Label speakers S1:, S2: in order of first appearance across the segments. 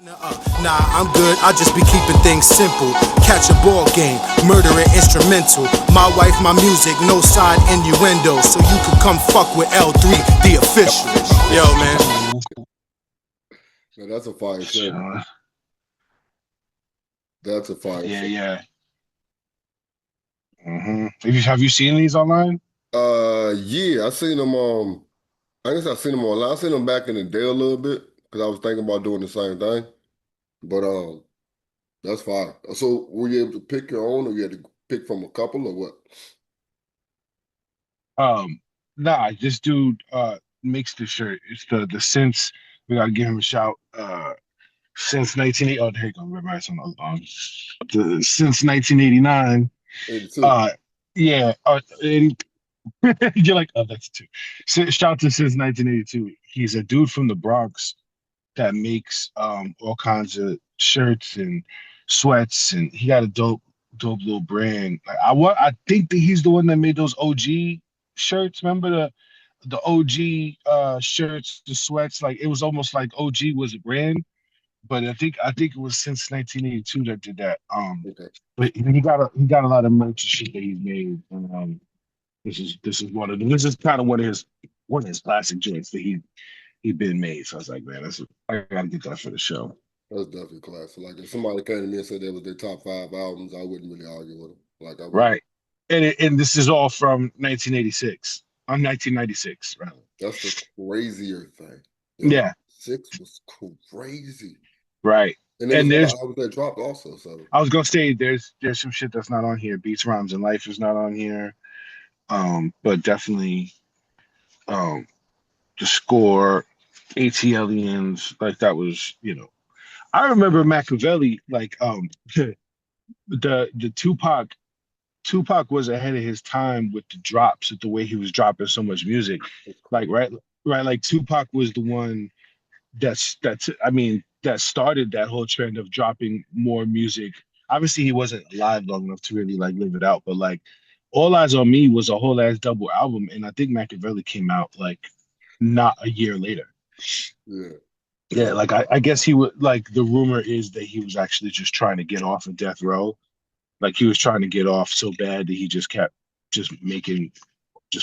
S1: Nah, I'm good. I just be keeping things simple. Catch a ball game, murder an instrumental. My wife, my music, no side innuendo. So you can come fuck with L3, the official. Yo, man.
S2: Yeah, that's a fire shit. That's a fire shit.
S3: Yeah. Have you seen these online?
S2: Yeah, I seen them. I guess I seen them online. I seen them back in the day a little bit because I was thinking about doing the same thing. But that's fine. So were you able to pick your own, or you had to pick from a couple, or what?
S3: Nah, this dude makes the shirt. It's the since we gotta give him a shout. Since 1980. Oh, there you go. Remember some since 1989.
S2: 82.
S3: Yeah. 80, you're like, oh, that's two. Shout to since 1982. He's a dude from the Bronx that makes all kinds of shirts and sweats, and he got a dope little brand. Like I think that he's the one that made those OG shirts. Remember the OG shirts, the sweats? Like it was almost like OG was a brand, but I think it was since 1982 that did that.
S2: Okay.
S3: But he got a lot of merch and shit that he's made, and this is one of them. This is kind of one of his classic joints that he been made. So I was like, man, I gotta get that for the show.
S2: That's definitely classic. Like if somebody came to me and said that was their top 5 albums, I wouldn't really argue with them. Like I would.
S3: Right. And this is all from 1986. On 1996, rather.
S2: That's the crazier thing.
S3: Yeah.
S2: 6 was crazy.
S3: Right.
S2: And there
S3: And
S2: was
S3: there's
S2: other albums that dropped also. So
S3: I was gonna say there's some shit that's not on here. Beats, Rhymes, and Life is not on here. But definitely the score, ATLians, like that was, I remember Machiavelli, like the Tupac was ahead of his time with the drops, with the way he was dropping so much music. Like right, like Tupac was the one that started that whole trend of dropping more music. Obviously, he wasn't alive long enough to really like live it out, but like All Eyes on Me was a whole ass double album, and I think Machiavelli came out like not a year later.
S2: yeah.
S3: Yeah, like I guess he would like the rumor is that he was actually just trying to get off of death row. Like he was trying to get off so bad that he just kept just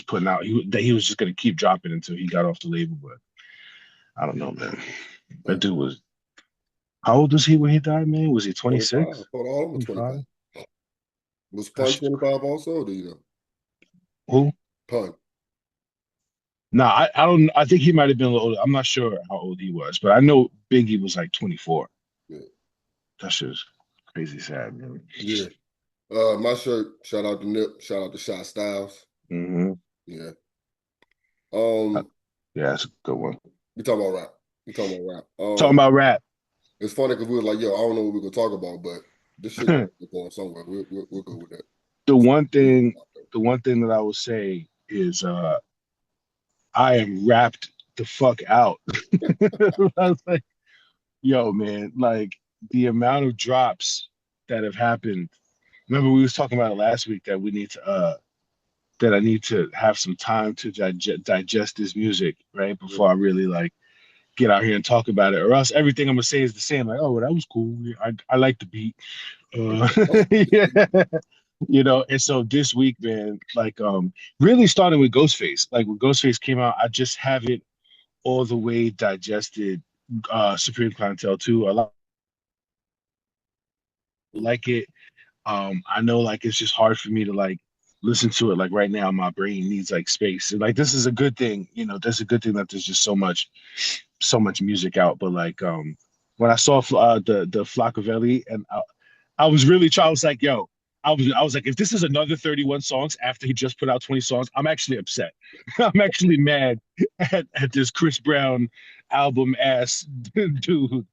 S3: putting out. That he was just gonna keep dropping until he got off the label. But I don't know, man. That dude was how old was he when he died, man? Was he
S2: 25.
S3: 26?
S2: I thought all of them were 25. Was Pun 25 also? Do you know?
S3: Who?
S2: Pun.
S3: Nah, I don't. I think he might have been a little older. I'm not sure how old he was, but I know Biggie was like 24.
S2: Yeah.
S3: That's just crazy sad, man.
S2: Yeah. My shirt, shout out to Nip, shout out to Shot Styles.
S3: Mm-hmm.
S2: Yeah.
S3: Yeah, that's a good one.
S2: We talking about rap.
S3: Talking about rap.
S2: It's funny because we were like, yo, I don't know what we're gonna talk about, but this shit is going somewhere. We'll go with that.
S3: The one thing that I will say is I am wrapped the fuck out. I was like, yo, man, like the amount of drops that have happened. Remember, we was talking about it last week that we need to that I need to have some time to digest this music, right? Before I really like get out here and talk about it, or else everything I'm gonna say is the same. Like, oh, well, that was cool. I like the beat. Yeah. And so this week, man, like really starting with Ghostface. Like when Ghostface came out, I just haven't all the way digested Supreme Clientele 2. I like it. I know like it's just hard for me to like listen to it. Like right now, my brain needs like space. And like this is a good thing, that's a good thing that there's just so much music out. But like when I saw the Flockavelli and I was really trying, I was like, yo, I was like, if this is another 31 songs after he just put out 20 songs, I'm actually upset. I'm actually mad at this Chris Brown album ass dude.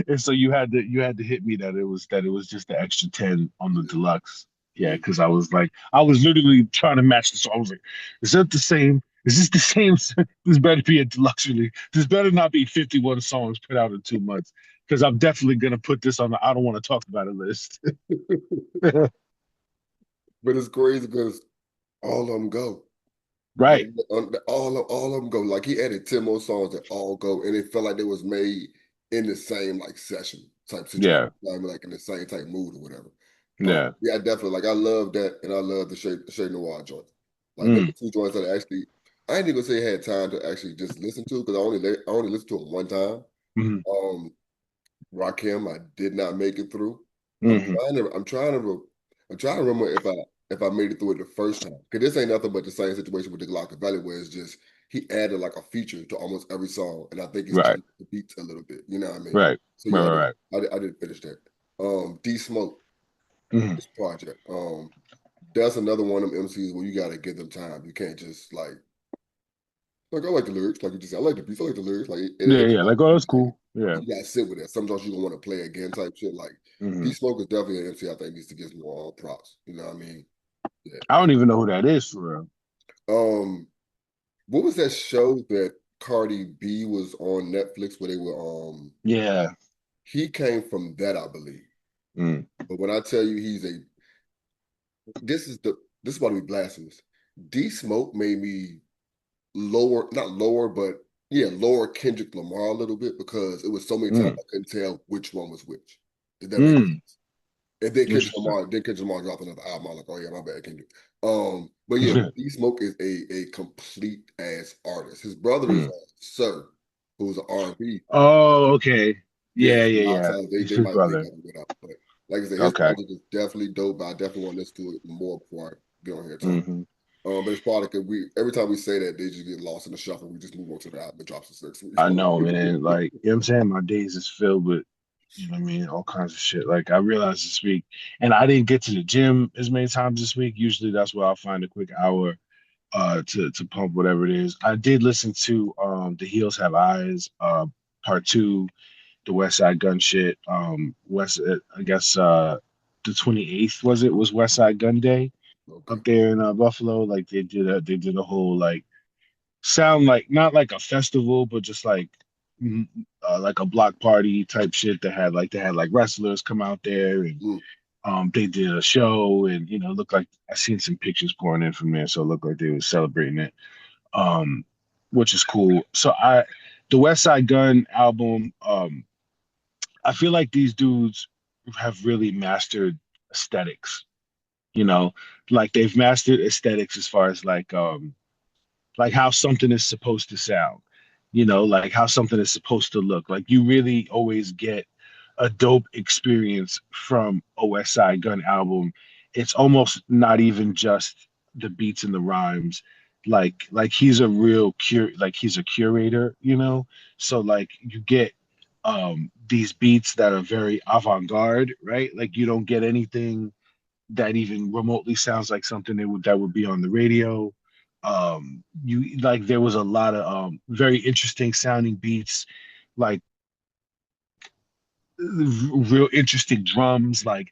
S3: And so you had to hit me that it was just the extra 10 on the deluxe. Yeah, because I was literally trying to match the song. I was like, is that the same? Is this the same? This better be a deluxe release. This better not be 51 songs put out in 2 months. Because I'm definitely gonna put this on the I don't want to talk about it list.
S2: But it's crazy because all of them go.
S3: Right.
S2: Like, all of them go. Like he added 10 more songs that all go, and it felt like they was made in the same like session type situation.
S3: Yeah.
S2: You know what I mean? Like in the same type mood or whatever.
S3: Yeah.
S2: Yeah, definitely. Like I love that, and I love the Shade Noir joint. Like those
S3: Mm.
S2: are two joints that I ain't even gonna say I had time to actually just listen to because I only listened to them one time.
S3: Mm-hmm.
S2: Rakim, I did not make it through. I'm
S3: Mm-hmm.
S2: trying to I'm trying to I'm trying to remember if I made it through it the first time. Because this ain't nothing but the same situation with the Glock Valley where it's just he added like a feature to almost every song, and I think it's
S3: Right.
S2: changed the beats a little bit. You know what I mean?
S3: Right.
S2: So
S3: Right.
S2: yeah,
S3: Right.
S2: I didn't finish that. DSmoke,
S3: Mm-hmm.
S2: this project. That's another one of them MCs where you gotta give them time. You can't just like I like the lyrics, like you just said, I like the beats, I like the lyrics, like
S3: Yeah.
S2: it's
S3: Yeah.
S2: not
S3: Like, oh,
S2: you
S3: that's cool. Yeah.
S2: gotta sit with it. Sometimes you don't want to play again type shit. Like
S3: Mm-hmm.
S2: D-Smoke is definitely an MC I think needs to get more props. You know what I mean? Yeah,
S3: I don't even know who that is for real.
S2: what was that show that Cardi B was on Netflix where they were
S3: Yeah.
S2: he came from that, I believe.
S3: Mm.
S2: But when I tell you this is about to be blasphemous. D-Smoke made me not lower, but yeah, lower Kendrick Lamar a little bit because it was so many times
S3: Mm.
S2: I couldn't tell which one was which. Did that make
S3: Mm.
S2: sense? And then
S3: Interesting.
S2: Kendrick Lamar dropped another album. I'm like, oh yeah, my bad, Kendrick. But yeah, D Smoke is a complete ass artist. His brother is
S3: Mm.
S2: Sir, who's an R&B.
S3: Oh, okay.
S2: Yeah,
S3: Yeah.
S2: so a
S3: Yeah.
S2: lot of
S3: Yeah.
S2: times
S3: It's
S2: they
S3: his
S2: might link
S3: brother.
S2: up and get up. But like I said, his
S3: Okay.
S2: project is definitely dope. But I definitely want to listen to it more before I get on here and talk.
S3: Mm-hmm.
S2: But it's probably because we every time we say that they just get lost in the shuffle. We just move on to the album that drops the next week.
S3: I know, man. Like, you know what I'm saying? My days is filled with, you know what I mean, all kinds of shit. Like, I realized this week, and I didn't get to the gym as many times this week. Usually that's where I'll find a quick hour to pump whatever it is. I did listen to The Heels Have Eyes, part two, the Westside Gun shit. I guess the 28th was Westside Gun Day
S2: Okay.
S3: up there in Buffalo. Like they did a whole sound like not like a festival, but just like a block party type shit that had they had like wrestlers come out there and
S2: Mm,
S3: they did a show and it looked like I seen some pictures pouring in from there, so it looked like they were celebrating it, um, which is cool. So the West Side Gun album, I feel like these dudes have really mastered aesthetics, you know, like they've mastered aesthetics as far as like how something is supposed to sound, like how something is supposed to look. Like you really always get a dope experience from a West Side Gun album. It's almost not even just the beats and the rhymes. Like he's a real like he's a curator, So like you get these beats that are very avant-garde, right? Like you don't get anything that even remotely sounds like something that would be on the radio. You like there was a lot of very interesting sounding beats, like real interesting drums, like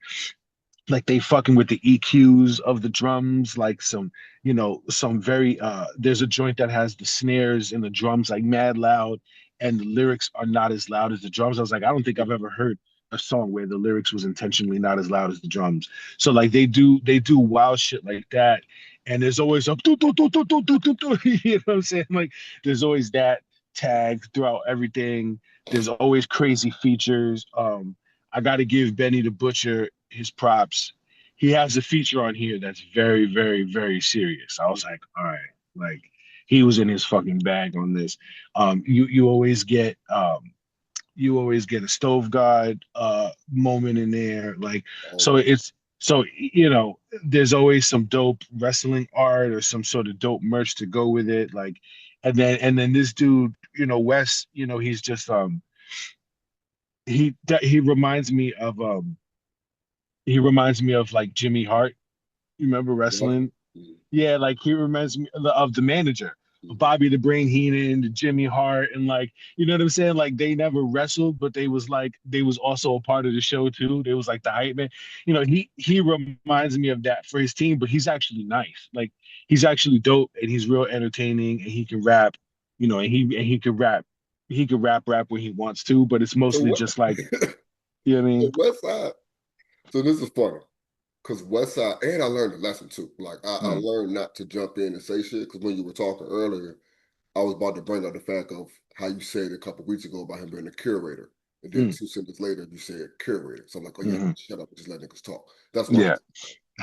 S3: they fucking with the EQs of the drums, like some very there's a joint that has the snares and the drums like mad loud and the lyrics are not as loud as the drums. I was like, I don't think I've ever heard a song where the lyrics was intentionally not as loud as the drums. So like they do wild shit like that. And there's always a do, do, do, do, do, do, do, do, you know what I'm saying? Like there's always that tag throughout everything. There's always crazy features. I got to give Benny the Butcher his props. He has a feature on here that's very, very, very serious. I was like, all right, like he was in his fucking bag on this. You always get a stove god moment in there, like so
S2: always.
S3: it's so there's always some dope wrestling art or some sort of dope merch to go with it, like and then this dude, Wes, he's just he reminds me of like Jimmy Hart. You remember
S2: Yeah.
S3: wrestling?
S2: Mm,
S3: Yeah, like he reminds me of the manager,
S2: mm.
S3: Bobby the Brain Heenan, the Jimmy Hart, and like you know what I'm saying? Like they never wrestled, but they was also a part of the show too. They was like the hype man. He reminds me of that for his team, but he's actually nice. Like he's actually dope and he's real entertaining and he can rap, and he can rap. He can rap when he wants to, but it's
S2: So
S3: mostly
S2: what?
S3: just like, you know what I
S2: So
S3: mean?
S2: West Side. So this is funny because West Side, and I learned a lesson too. Like I
S3: Mm,
S2: learned not to jump in and say shit because when you were talking earlier, I was about to bring up the fact of how you said a couple weeks ago about him being a curator. And then 2 sentences later, you said curated. So I'm like, oh yeah, shut up and just let niggas talk. That's one.
S3: Yeah.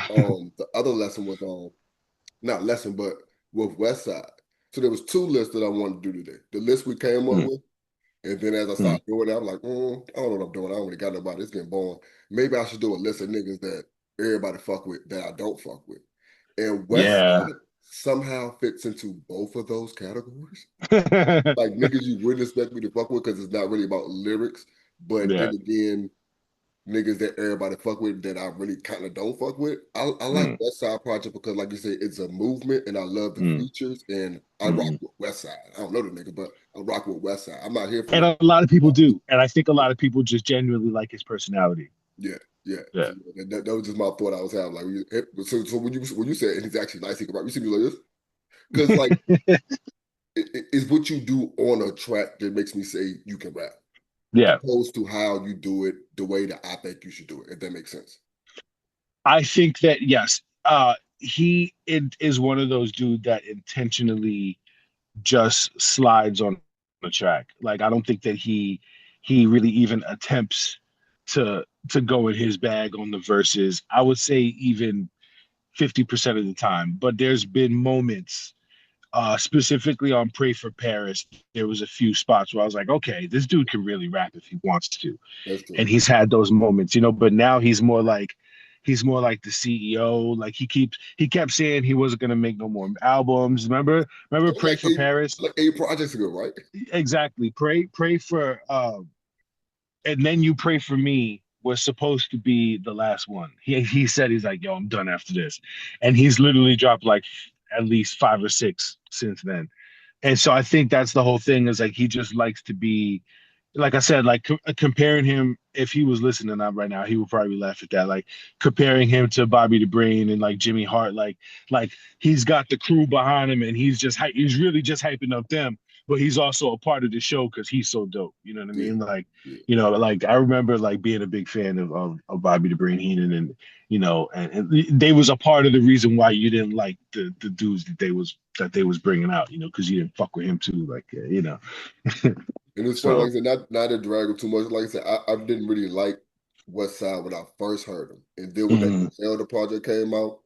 S2: The other lesson was not lesson, but with Westside. So there was 2 lists that I wanted to do today. The list we came up with, and then as I started doing it, I'm like, I don't know what I'm doing. I don't really got nobody. It's getting boring. Maybe I should do a list of niggas that everybody fuck with that I don't fuck with. And
S3: Yeah.
S2: Westside somehow fits into both of those categories. Like niggas you wouldn't expect me to fuck with because it's not really about lyrics. But
S3: Yeah.
S2: then again, niggas that everybody fuck with that I really kind of don't fuck with. I like Westside Project because, like you said, it's a movement and I love the features and I rock with Westside. I don't know the nigga, but I rock with Westside. I'm not here for
S3: And
S2: the.
S3: a lot of people do. And I think a lot of people just genuinely like his personality.
S2: Yeah, yeah.
S3: Yeah.
S2: So that was just my thought I was having. Like, so when you said and he's actually nice, he can rap. You see me like this because like it's what you do on a track that makes me say you can rap,
S3: Yeah.
S2: opposed to how you do it the way that I think you should do it. If that makes sense.
S3: I think that, yes, he is one of those dudes that intentionally just slides on the track. Like I don't think that he really even attempts to go in his bag on the verses. I would say even 50% of the time. But there's been moments, specifically on Pray for Paris, there was a few spots where I was like, okay, this dude can really rap if he wants to.
S2: That's true.
S3: And he's had those moments, but now he's more like the CEO. Like he kept saying he wasn't gonna make no more albums. Remember Pray for Paris?
S2: Like 8 projects ago, right?
S3: Exactly. Pray for and then you pray for me was supposed to be the last one. He said he's like, yo, I'm done after this. And he's literally dropped like at least 5 or 6 since then. And so I think that's the whole thing is like he just likes to be, like I said, like comparing him, if he was listening up right now, he would probably laugh at that. Like comparing him to Bobby the Brain and like Jimmy Hart, like he's got the crew behind him and he's really just hyping up them, but he's also a part of the show because he's so dope. You know what I
S2: Yeah,
S3: mean? Like,
S2: yeah.
S3: like I remember like being a big fan of Bobby the Brain Heenan and and they was a part of the reason why you didn't like the dudes that they was bringing out, because you didn't fuck with him too, like.
S2: And it's funny, like
S3: So.
S2: I said, not to drag him too much. Like I said, I didn't really like West Side when I first heard him. And then when that
S3: Mm,
S2: Zelda project came out,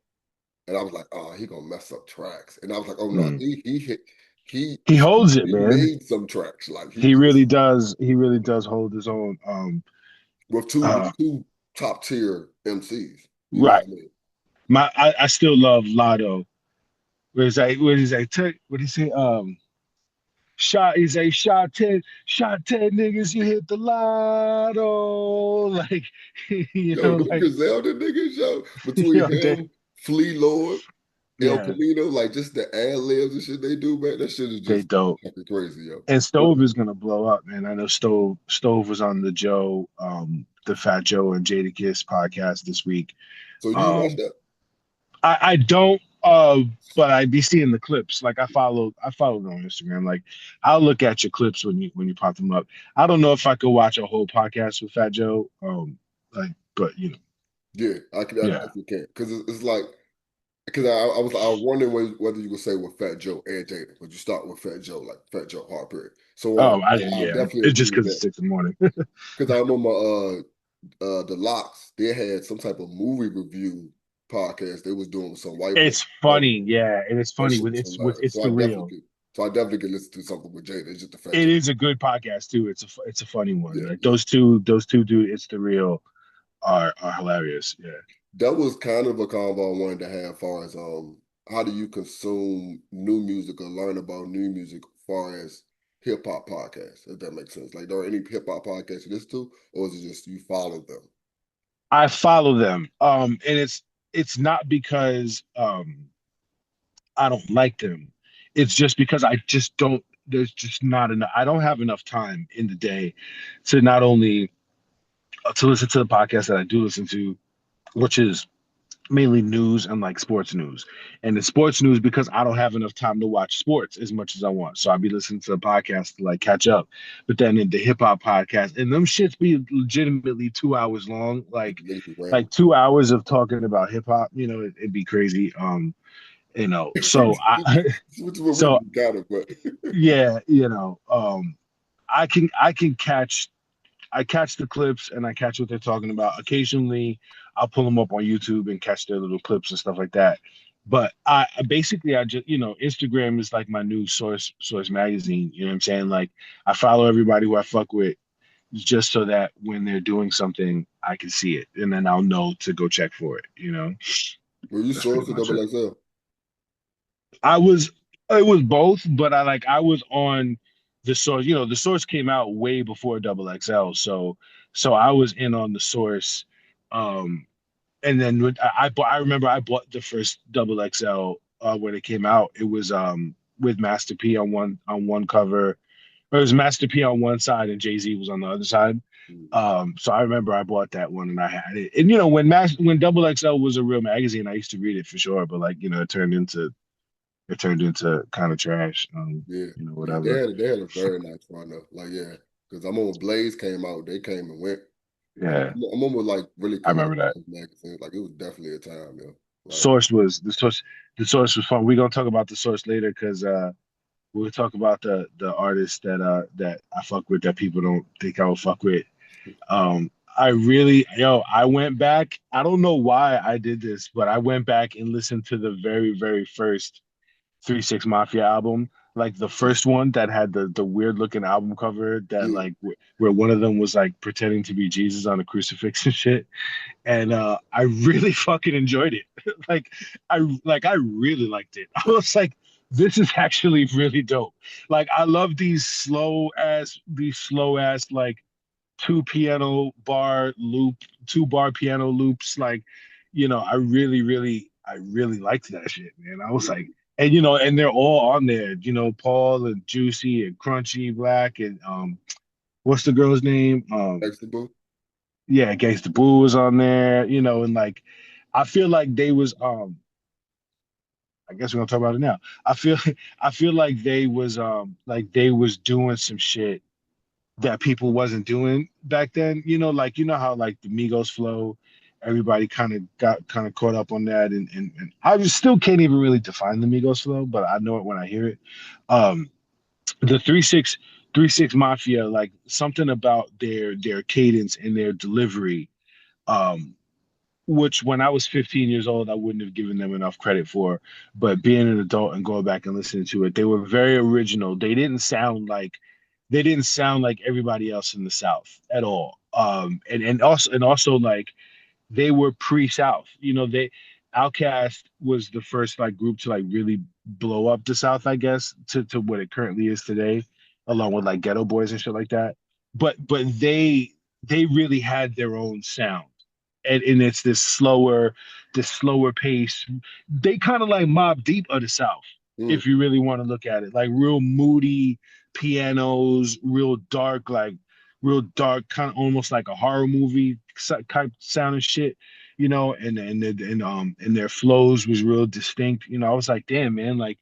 S2: and I was like, oh, he gonna mess up tracks. And I was like, oh no,
S3: mm.
S2: he hit he
S3: He holds it,
S2: he
S3: man.
S2: made some tracks. Like
S3: He really does. He really does hold his own.
S2: with two
S3: Uh,
S2: with two top tier MCs. You know
S3: right.
S2: what I mean?
S3: I still love Lotto. What he say? Shot is a shot 10 niggas, you hit the lotto. Like,
S2: Yo, them
S3: like,
S2: Griselda niggas, yo, between
S3: they,
S2: him, Flea Lord, El
S3: yeah,
S2: Camino, like just the ad libs and shit they do, man. That shit is
S3: they
S2: just
S3: dope.
S2: fucking crazy, yo.
S3: And Stove is gonna blow up, man. I know Stove was on the Fat Joe and Jadakiss podcast this week.
S2: So you watch
S3: Um,
S2: that?
S3: I don't, but I be seeing the clips. Like I followed on Instagram. Like I'll look at your clips when you pop them up. I don't know if I could watch a whole podcast with Fat Joe. But
S2: Yeah, I
S3: yeah.
S2: definitely can. Because it's like, because I was wondering whether you could say with Fat Joe and Jada, but you start with Fat Joe, like Fat Joe hard period. So
S3: Oh,
S2: I
S3: yeah.
S2: definitely
S3: It's
S2: agree
S3: just
S2: with
S3: because it's
S2: that.
S3: 6 in the morning.
S2: Because I remember the Locks, they had some type of movie review podcast they was doing with some white boy.
S3: It's
S2: That,
S3: funny, yeah, and it's
S2: that
S3: funny
S2: shit
S3: with
S2: was hilarious.
S3: it's the real.
S2: So I definitely could listen to something with Jada. It's just the Fat
S3: It
S2: Joe.
S3: is a good podcast too. It's a funny one.
S2: Yeah,
S3: Like
S2: yeah.
S3: those two dude, it's the real are hilarious. Yeah.
S2: That was kind of a convo I wanted to have as far as how do you consume new music or learn about new music as far as hip hop podcasts, if that makes sense. Like, are there any hip hop podcasts you listen to, or is it just you follow them?
S3: I follow them. And it's not because I don't like them. It's just because I just don't. There's just not enough. I don't have enough time in the day to not only to listen to the podcast that I do listen to, which is mainly news and like sports news. And the sports news because I don't have enough time to watch sports as much as I want. So I'll be listening to a podcast to like catch up. But then in the hip hop podcast, and them shits be legitimately 2 hours long,
S2: Niggas be
S3: like
S2: rambling.
S3: 2 hours of talking about hip hop, it'd be crazy. So I
S2: Which is what we
S3: so
S2: got it, but
S3: yeah, I can catch I catch the clips and I catch what they're talking about. Occasionally, I'll pull them up on YouTube and catch their little clips and stuff like that. But I just Instagram is like my new source magazine. You know what I'm saying? Like I follow everybody who I fuck with just so that when they're doing something, I can see it and then I'll know to go check for it.
S2: Were you
S3: That's pretty
S2: sourced to
S3: much
S2: double
S3: it.
S2: XL?
S3: I was it was both, but I was on the source. The source came out way before Double XL, so I was in on the source. Um, and then I remember I bought the first Double XL when it came out. It was with Master P on one cover. Or it was Master P on one side and Jay-Z was on the other side. So I remember I bought that one and I had it. And when Double XL was a real magazine, I used to read it for sure. But it turned into kind of trash.
S2: Yeah, yeah,
S3: Whatever.
S2: they had a very nice run though. Like yeah, because I remember when Blaze came out, they came and went.
S3: Yeah,
S2: I remember like really
S3: I
S2: coming out
S3: remember that.
S2: with magazines. Like it was definitely a time, yo. Like
S3: Source was the source. The source was fun. We're gonna talk about the source later because we'll talk about the artists that I fuck with that people don't think I will fuck with. I really, I went back. I don't know why I did this, but I went back and listened to the very, very first 3 6 Mafia album, like the first one that had the weird looking album cover that
S2: yeah,
S3: like where one of them was like pretending to be Jesus on a crucifix and shit. And I really fucking enjoyed it. I really liked it. I was like, this is actually really dope. Like I love these slow ass like two bar piano loops. Like, I really liked that shit, man. I was
S2: yeah.
S3: like, and they're all on there. Paul and Juicy and Crunchy Black and what's the girl's name?
S2: Gangsta Boo.
S3: Yeah, Gangsta Boo was on there. And like, I feel like they was I guess we're gonna talk about it now. I feel I feel like they was doing some shit that people wasn't doing back then. Like how like the Migos flow, everybody kind of got kind of caught up on that, and I just still can't even really define the Migos flow, but I know it when I hear it. Um, the 3 6 Mafia, like something about their cadence and their delivery, um, which when I was 15 years old, I wouldn't have given them enough credit for. But being an adult and going back and listening to it, they were very original. They didn't sound like everybody else in the South at all. And also like they were pre-South. They Outkast was the first like group to like really blow up the South, I guess, to what it currently is today, along with like Ghetto Boys and shit like that. But they really had their own sound. And it's this slower pace. They kind of like Mob Deep of the South,
S2: Mm.
S3: if you really want to look at it. Like real moody pianos, real dark, kind of almost like a horror movie type sound and shit, and their flows was real distinct. I was like, damn, man, like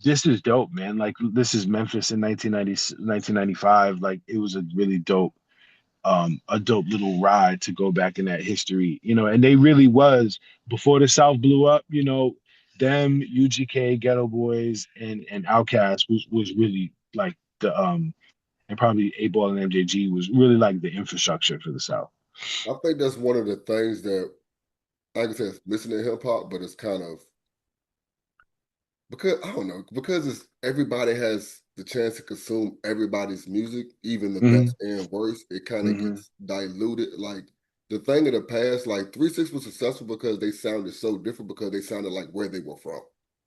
S3: this is dope, man. Like this is Memphis in 1995. Like it was a dope little ride to go back in that history, and they really was before the South blew up, them UGK, Ghetto Boys, and Outkast was really like the and probably 8 Ball and MJG was really like the infrastructure for the South.
S2: I think that's one of the things that, like I said, it's missing in hip hop, but it's kind of because I don't know, because it's everybody has the chance to consume everybody's music, even the
S3: Hmm.
S2: best and worst. It kind of
S3: Hmm.
S2: gets diluted. Like the thing of the past, like 3 6 was successful because they sounded so different because they sounded like where they were from.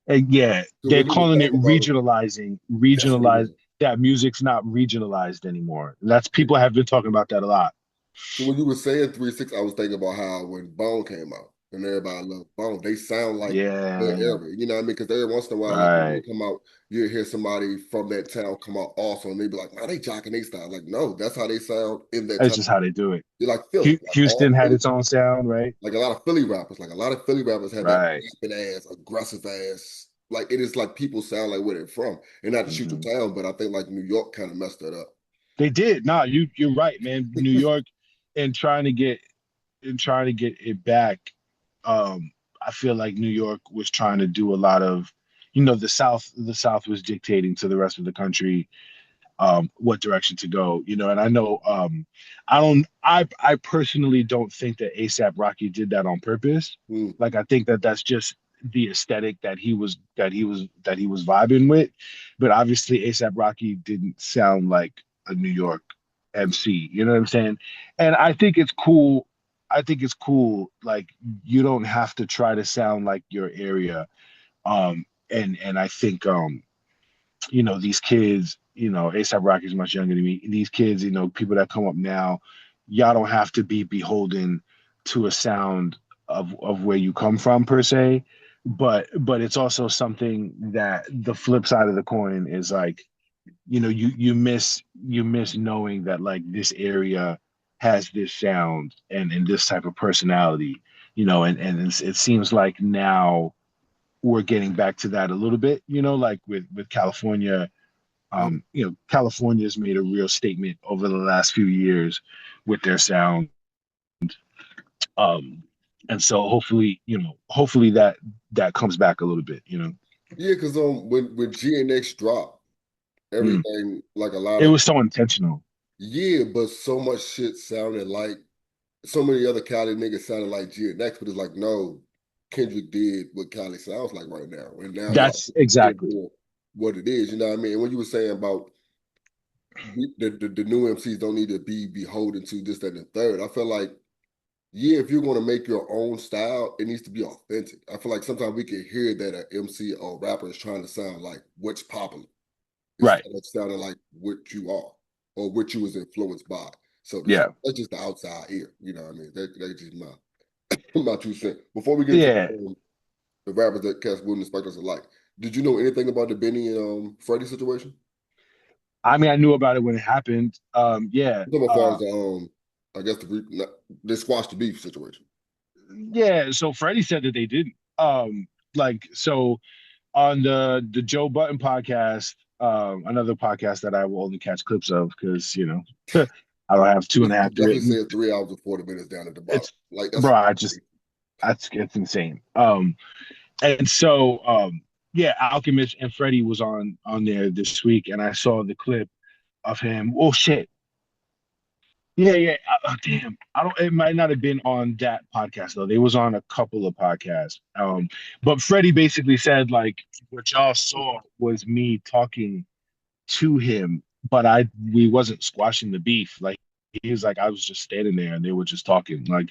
S3: And yeah,
S2: So
S3: they're
S2: when you was
S3: calling it
S2: talking about it,
S3: regionalizing,
S2: that's what it was.
S3: that music's not regionalized anymore. That's
S2: Yeah.
S3: people have been talking about that a lot.
S2: So when you were saying 3 6, I was thinking about how when Bone came out and everybody loved Bone, they sound like their
S3: Yeah,
S2: era. You know what I mean? Because every once in a while, like when
S3: right.
S2: they come out, you hear somebody from that town come out also, and they be like, "Man, they jocking they style." Like, no, that's how they sound in that
S3: That's
S2: town.
S3: just how they do it.
S2: You're like Philly, like
S3: Houston
S2: all
S3: had
S2: Philly,
S3: its own sound, right?
S2: like a lot of Philly rappers, like a lot of Philly rappers have that
S3: Right.
S2: rapping ass, aggressive ass. Like it is like people sound like where they're from, and not to shoot the
S3: Hmm.
S2: town, but I think like New York kind of messed that up.
S3: They did. Nah, you're right, man. New York and trying to get it back. Um, I feel like New York was trying to do a lot of, the South was dictating to the rest of the country. what direction to go, you know. And I know I personally don't think that ASAP Rocky did that on purpose.
S2: Mm.
S3: Like I think that that's just the aesthetic that he was vibing with. But obviously ASAP Rocky didn't sound like a New York MC, you know what I'm saying? And I think it's cool. I think it's cool. Like you don't have to try to sound like your area. And I think you know, these kids, you know, ASAP Rocky is much younger than me. These kids, you know, people that come up now, y'all don't have to be beholden to a sound of where you come from per se. But it's also something that the flip side of the coin is like, you know, you miss knowing that like this area has this sound and this type of personality, you know, it seems like now we're getting back to that a little bit, you know, like with California.
S2: Yeah.
S3: You know, California's made a real statement over the last few years with their sound. Um, and so hopefully, you know, hopefully that comes back a little bit, you know.
S2: Yeah, because when GNX dropped,
S3: Mm.
S2: everything like a lot
S3: It
S2: of
S3: was so intentional.
S2: yeah, but so much shit sounded like so many other Cali niggas sounded like GNX, but it's like no, Kendrick did what Cali sounds like right now, and now y'all
S3: That's exactly.
S2: doing what it is. You know what I mean? And when you were saying about the new MCs don't need to be beholden to this, that, and the third, I feel like yeah, if you're going to make your own style, it needs to be authentic. I feel like sometimes we can hear that an MC or rapper is trying to sound like what's popular
S3: Right.
S2: instead of sounding like what you are or what you was influenced by. So to say,
S3: Yeah.
S2: that's just the outside ear. You know what I mean? That's just my 2 cents. Before we get into
S3: Yeah.
S2: the rappers that cast wouldn't expect us alike, did you know anything about the Benny and Freddie situation?
S3: I mean, I knew about it when it happened. Yeah.
S2: So as far as I guess the squash the beef situation.
S3: Yeah. So Freddie said that they didn't. Like so on the Joe Button podcast, another podcast that I will only catch clips of because you know I don't have two and a
S2: It
S3: half
S2: definitely
S3: written.
S2: said 3 hours and 40 minutes down at the bottom.
S3: It's
S2: Like
S3: bro,
S2: that's
S3: I just that's it's insane. And so yeah, Alchemist and Freddie was on there this week, and I saw the clip of him. Oh shit. Yeah, yeah. Damn. I don't. It might not have been on that podcast though. They was on a couple of podcasts. But Freddie basically said like what y'all saw was me talking to him, but we wasn't squashing the beef. Like he was like I was just standing there and they were just talking. Like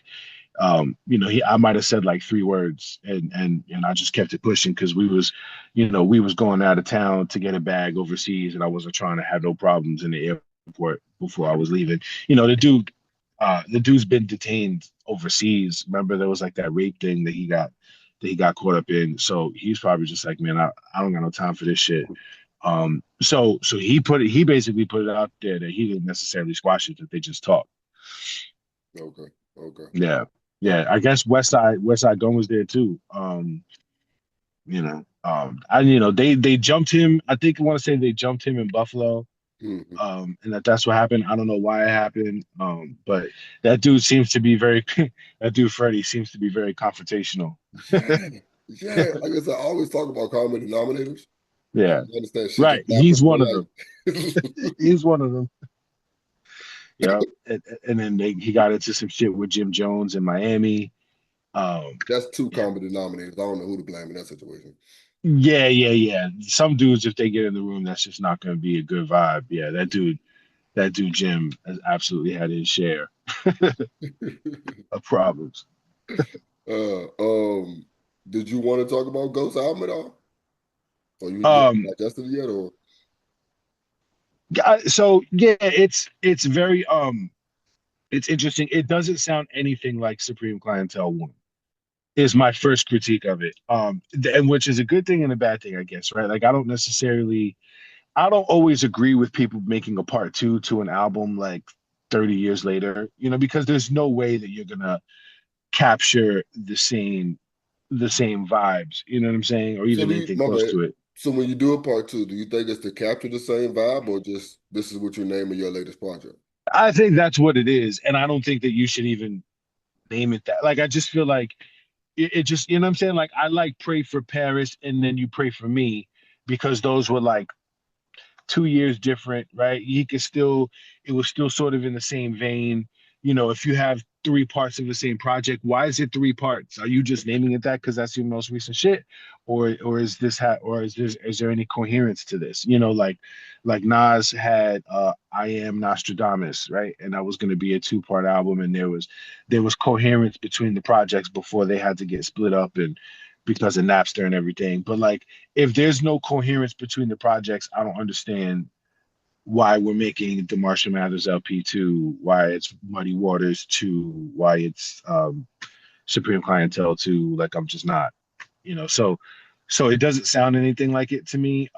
S3: you know, I might have said like 3 words and I just kept it pushing because we was, you know, we was going out of town to get a bag overseas and I wasn't trying to have no problems in the airport before I was leaving. You know, the dude's been detained overseas. Remember there was like that rape thing that he got caught up in. So he's probably just like, man, I don't got no time for this shit. So he basically put it out there that he didn't necessarily squash it, that they just talked.
S2: okay. Okay.
S3: Yeah.
S2: Uh,
S3: Yeah. I guess Westside Gun was there too. You know, I you know, they jumped him. I think I want to say they jumped him in Buffalo.
S2: mhm.
S3: And that's what happened. I don't know why it happened. But that dude seems to be very that dude Freddie seems to be very confrontational.
S2: Yeah. Yeah. Like I said, I always talk about common denominators.
S3: Yeah.
S2: I understand shit
S3: Right.
S2: just
S3: He's
S2: happens
S3: one
S2: in
S3: of them.
S2: life.
S3: He's one of them. Yeah. And then he got into some shit with Jim Jones in Miami.
S2: That's two
S3: Yeah.
S2: common denominators. I don't know who to blame in that situation.
S3: Yeah, yeah, yeah. Some dudes, if they get in the room, that's just not going to be a good vibe. Yeah, that dude Jim has absolutely had his share of problems.
S2: uh, um, did you want to talk about Ghost album at all? Or you haven't
S3: Um,
S2: digested it yet? Or
S3: so yeah, it's very it's interesting. It doesn't sound anything like Supreme Clientele One. Is my first critique of it. And which is a good thing and a bad thing, I guess, right? Like I don't always agree with people making a part two to an album like 30 years later, you know, because there's no way that you're gonna capture the same vibes, you know what I'm saying? Or
S2: so
S3: even
S2: do you,
S3: anything
S2: my
S3: close
S2: bad.
S3: to it.
S2: So when you do a part two, do you think it's to capture the same vibe or just this is what you're naming your latest project?
S3: I think that's what it is. And I don't think that you should even name it that. Like I just feel like it just, you know what I'm saying? Like I like Pray for Paris and then You Pray for Me because those were like 2 years different, right? He could still, it was still sort of in the same vein. You know, if you have three parts of the same project, why is it three parts? Are you just naming it that because that's your most recent shit, or is this or is there any coherence to this? You know, like Nas had I Am Nostradamus, right? And that was going to be a two-part album, and there was coherence between the projects before they had to get split up and because of Napster and everything. But like if there's no coherence between the projects, I don't understand why we're making the Marshall Mathers LP 2, why it's Muddy Waters 2, why it's Supreme Clientele 2. Like I'm just not, so it doesn't sound anything like it to me.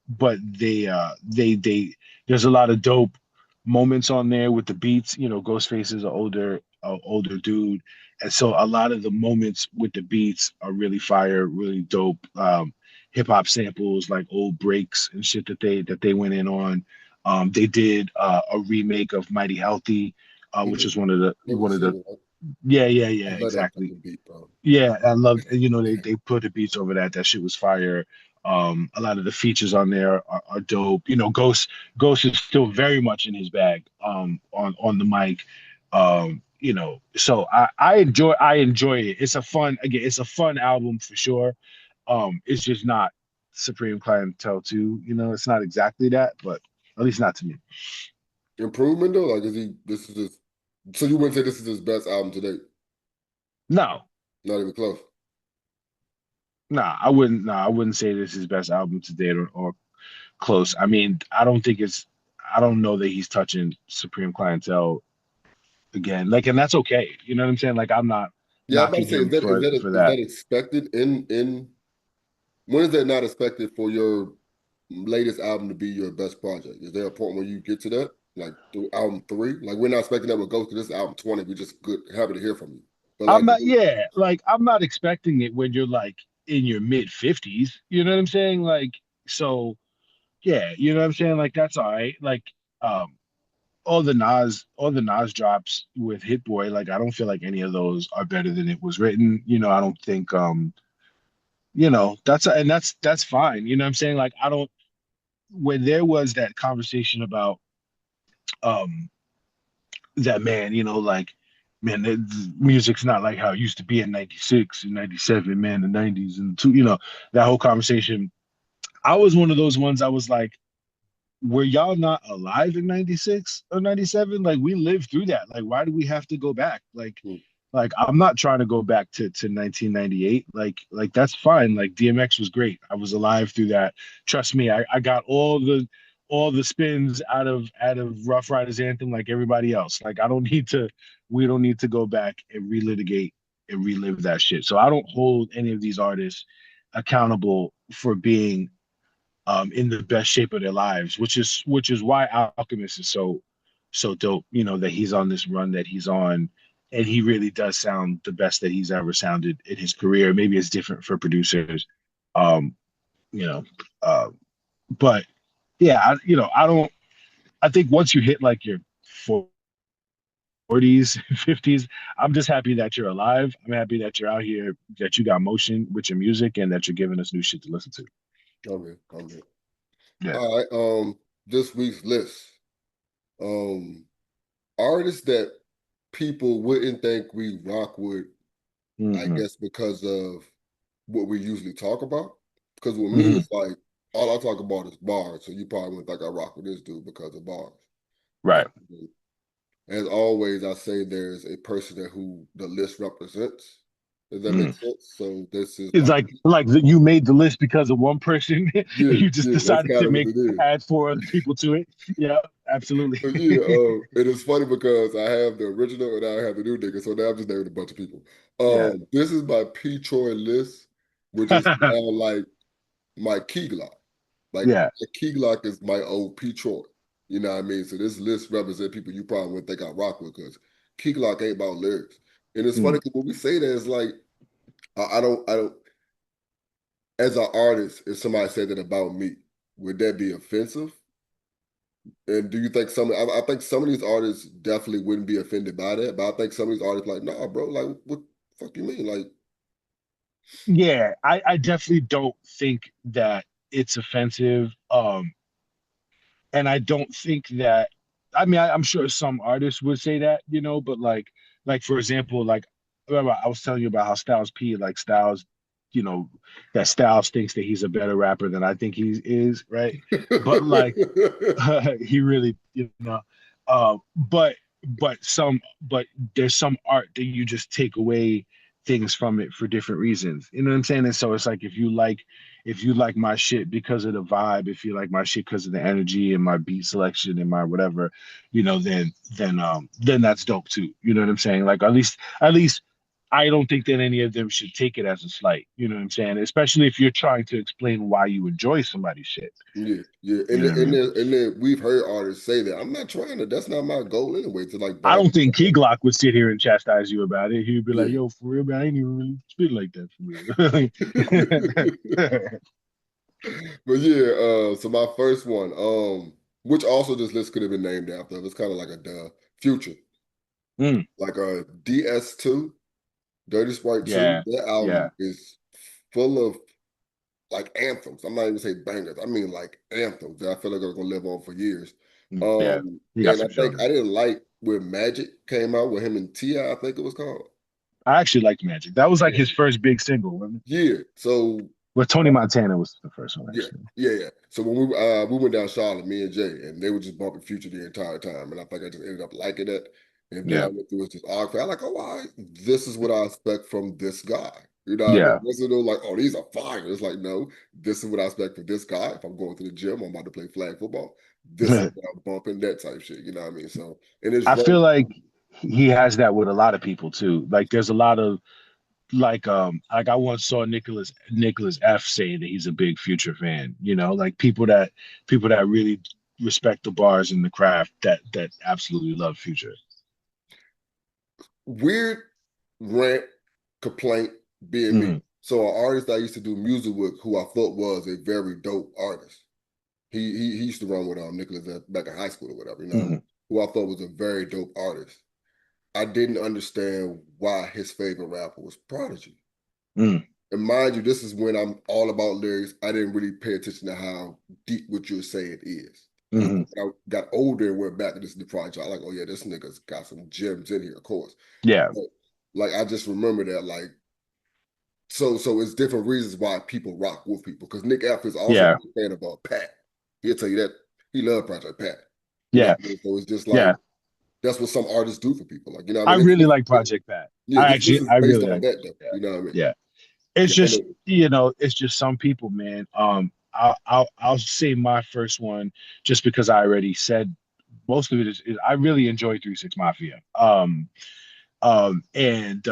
S3: But they there's a lot of dope moments on there with the beats. You know, Ghostface is an older dude, and so a lot of the moments with the beats are really fire, really dope. Hip hop samples like old breaks and shit that they went in on. They did a remake of Mighty Healthy, which is one of the
S2: It was a single. I
S3: yeah,
S2: love that
S3: exactly.
S2: fucking beat, bro.
S3: Yeah, I love, they put the beats over that. That shit was fire. A lot of the features on there are dope. You know, Ghost is still very much in his bag on the mic. So I enjoy it. It's a fun album for sure. It's just not Supreme Clientele 2. You know, it's not exactly that, but at least not to me.
S2: Improvement though, like is he? This is his. So you wouldn't say this is his best album to date?
S3: No,
S2: Not even close.
S3: I wouldn't say this is his best album to date or close. I mean, I don't know that he's touching Supreme Clientele again. Like, and that's okay. You know what I'm saying? Like, I'm not
S2: Yeah, I'm about to
S3: knocking
S2: say, is
S3: him
S2: that is
S3: for
S2: that
S3: for
S2: is
S3: that.
S2: that expected in when is that not expected for your latest album to be your best project? Is there a point where you get to that? Like through album three? Like we're not expecting that with Ghost to this album 20. We just good happy to hear from you. But
S3: I'm
S2: like
S3: not, yeah, like I'm not expecting it when you're like in your mid 50s. You know what I'm saying? Like, so yeah, you know what I'm saying? Like that's all right. Like, um, all the Nas drops with Hit Boy, like I don't feel like any of those are better than it was written. You know, I don't think that's fine. You know what I'm saying? Like I don't when there was that conversation about um that man, like man, music's not like how it used to be in 96 and 97, man, the 90s and two, that whole conversation. I was one of those ones I was like, were y'all not alive in 96 or 97? Like we lived through that. Like why do we have to go back?
S2: hmm,
S3: Like I'm not trying to go back to 1998. Like that's fine. Like DMX was great. I was alive through that. Trust me, I got all the spins out of Rough Riders Anthem like everybody else. Like I don't need to we don't need to go back and relitigate and relive that shit. So I don't hold any of these artists accountable for being in the best shape of their lives, which is why Alchemist is so dope. That he's on this run that he's on, and he really does sound the best that he's ever sounded in his career. Maybe it's different for producers, um, you know, uh, but yeah, I don't. I think once you hit like your 40s, 50s, I'm just happy that you're alive. I'm happy that you're out here, that you got motion with your music, and that you're giving us new shit to listen to.
S2: okay, okay.
S3: Yeah.
S2: All right. This week's list. Um, artists that people wouldn't think we rock with, I
S3: Hmm.
S2: guess because of what we usually talk about. Because with me,
S3: Hmm.
S2: it's like all I talk about is bars. So you probably wouldn't think I rock with this dude because of bars.
S3: Right.
S2: Um, as always, I say there's a person that who the list represents. Does that make
S3: Mm.
S2: sense? So this is
S3: It's
S2: my
S3: like you made the list because of one person.
S2: yeah,
S3: You just
S2: yeah. That's
S3: decided
S2: kind
S3: to
S2: of what
S3: make
S2: it is.
S3: add four other people to it. Yeah, absolutely.
S2: So yeah, it is funny because I have the original and I have the new nigga, so now I'm just naming a bunch of people.
S3: Yeah.
S2: This is my P Troy list, which is now like my key Glock. Like
S3: Yeah.
S2: the key Glock is my old P Troy. You know what I mean? So this list represents people you probably wouldn't think I rock with because key Glock ain't about lyrics. And it's funny
S3: Mm.
S2: because when we say that, it's like I don't. As an artist, if somebody said that about me, would that be offensive? And do you think I think some of these artists definitely wouldn't be offended by that, but I think some of these artists like, nah, bro, like what the fuck you mean? Like,
S3: Yeah, I definitely don't think that it's offensive. And I don't think that, I mean, I'm sure some artists would say that, but like for example, like remember I was telling you about how Styles P, like Styles, you know, that Styles thinks that he's a better rapper than I think he is, right? But like he really, but there's some art that you just take away things from it for different reasons. You know what I'm saying? And so it's like if you like my shit because of the vibe, if you like my shit because of the energy and my beat selection and my whatever, then that's dope too. You know what I'm saying? Like at least I don't think that any of them should take it as a slight. You know what I'm saying? Especially if you're trying to explain why you enjoy somebody's shit.
S2: Yeah, yeah,
S3: You
S2: and
S3: know what
S2: then,
S3: I
S2: and
S3: mean?
S2: then and then we've heard artists say that I'm not trying to. That's not my goal anyway. To like
S3: I
S2: bag.
S3: don't think Key Glock would sit here and chastise you about it. He'd be like,
S2: Yeah.
S3: "Yo, for real, man, I ain't even really spit like that for real."
S2: But yeah, so my first one, which also this list could have been named after. It's kind of like a duh. Future,
S3: Mm,
S2: like DS2, Dirty Sprite 2.
S3: yeah,
S2: That
S3: yeah,
S2: album is full of like anthems. I'm not even say bangers. I mean like anthems that I feel like are gonna live on for years.
S3: yeah. You got
S2: And I
S3: some
S2: think
S3: genre.
S2: I didn't like where Magic came out with him and T.I., I think it was called.
S3: I actually liked Magic. That was like his first big single, wasn't it?
S2: Yeah. So
S3: Well, Tony Montana was the first one,
S2: yeah,
S3: actually.
S2: yeah. So when we went down Charlotte, me and Jay, and they were just bumping Future the entire time, and I think I just ended up liking it. And then I
S3: Yeah,
S2: went through his arc. I'm like, oh, all right, this is what I expect from this guy. You know what I mean?
S3: yeah.
S2: This is like, oh, these are fire. It's like, no, this is what I expect from this guy. If I'm going to the gym, I'm about to play flag football. This is what I'm bumping, that type shit. You know what I mean? So, and his
S3: I feel
S2: verse,
S3: like he has that with a lot of people too. Like, there's a lot of like I once saw Nicholas F say that he's a big Future fan. Like people that really respect the bars and the craft that absolutely love Future.
S2: weird rant, complaint being me.
S3: Hmm.
S2: So an artist I used to do music with, who I thought was a very dope artist. He used to run with Nicholas back in high school or whatever,
S3: Hmm.
S2: who I thought was a very dope artist. I didn't understand why his favorite rapper was Prodigy.
S3: Hmm.
S2: And mind you, this is when I'm all about lyrics. I didn't really pay attention to how deep what you're saying is.
S3: Hmm.
S2: When I got older and went back and listened to Prodigy, I like, oh yeah, this nigga's got some gems in here, of course.
S3: Yeah,
S2: But like I just remember that like so it's different reasons why people rock with people. Because Nick F is also
S3: yeah,
S2: a fan of Pat. He'll tell you that he loved Project Pat. You know
S3: yeah,
S2: what I mean? So it's just like
S3: yeah.
S2: that's what some artists do for people. Like, you know what
S3: I
S2: I mean?
S3: really like Project Pat.
S2: Yeah,
S3: I
S2: this
S3: actually,
S2: is
S3: I
S2: based
S3: really
S2: on
S3: like
S2: that though.
S3: Project Pat.
S2: You know what I mean?
S3: Yeah, it's
S2: Yeah,
S3: just it's just some people, man. I'll say my first one just because I already said most of it is I really enjoy 3 6 Mafia. And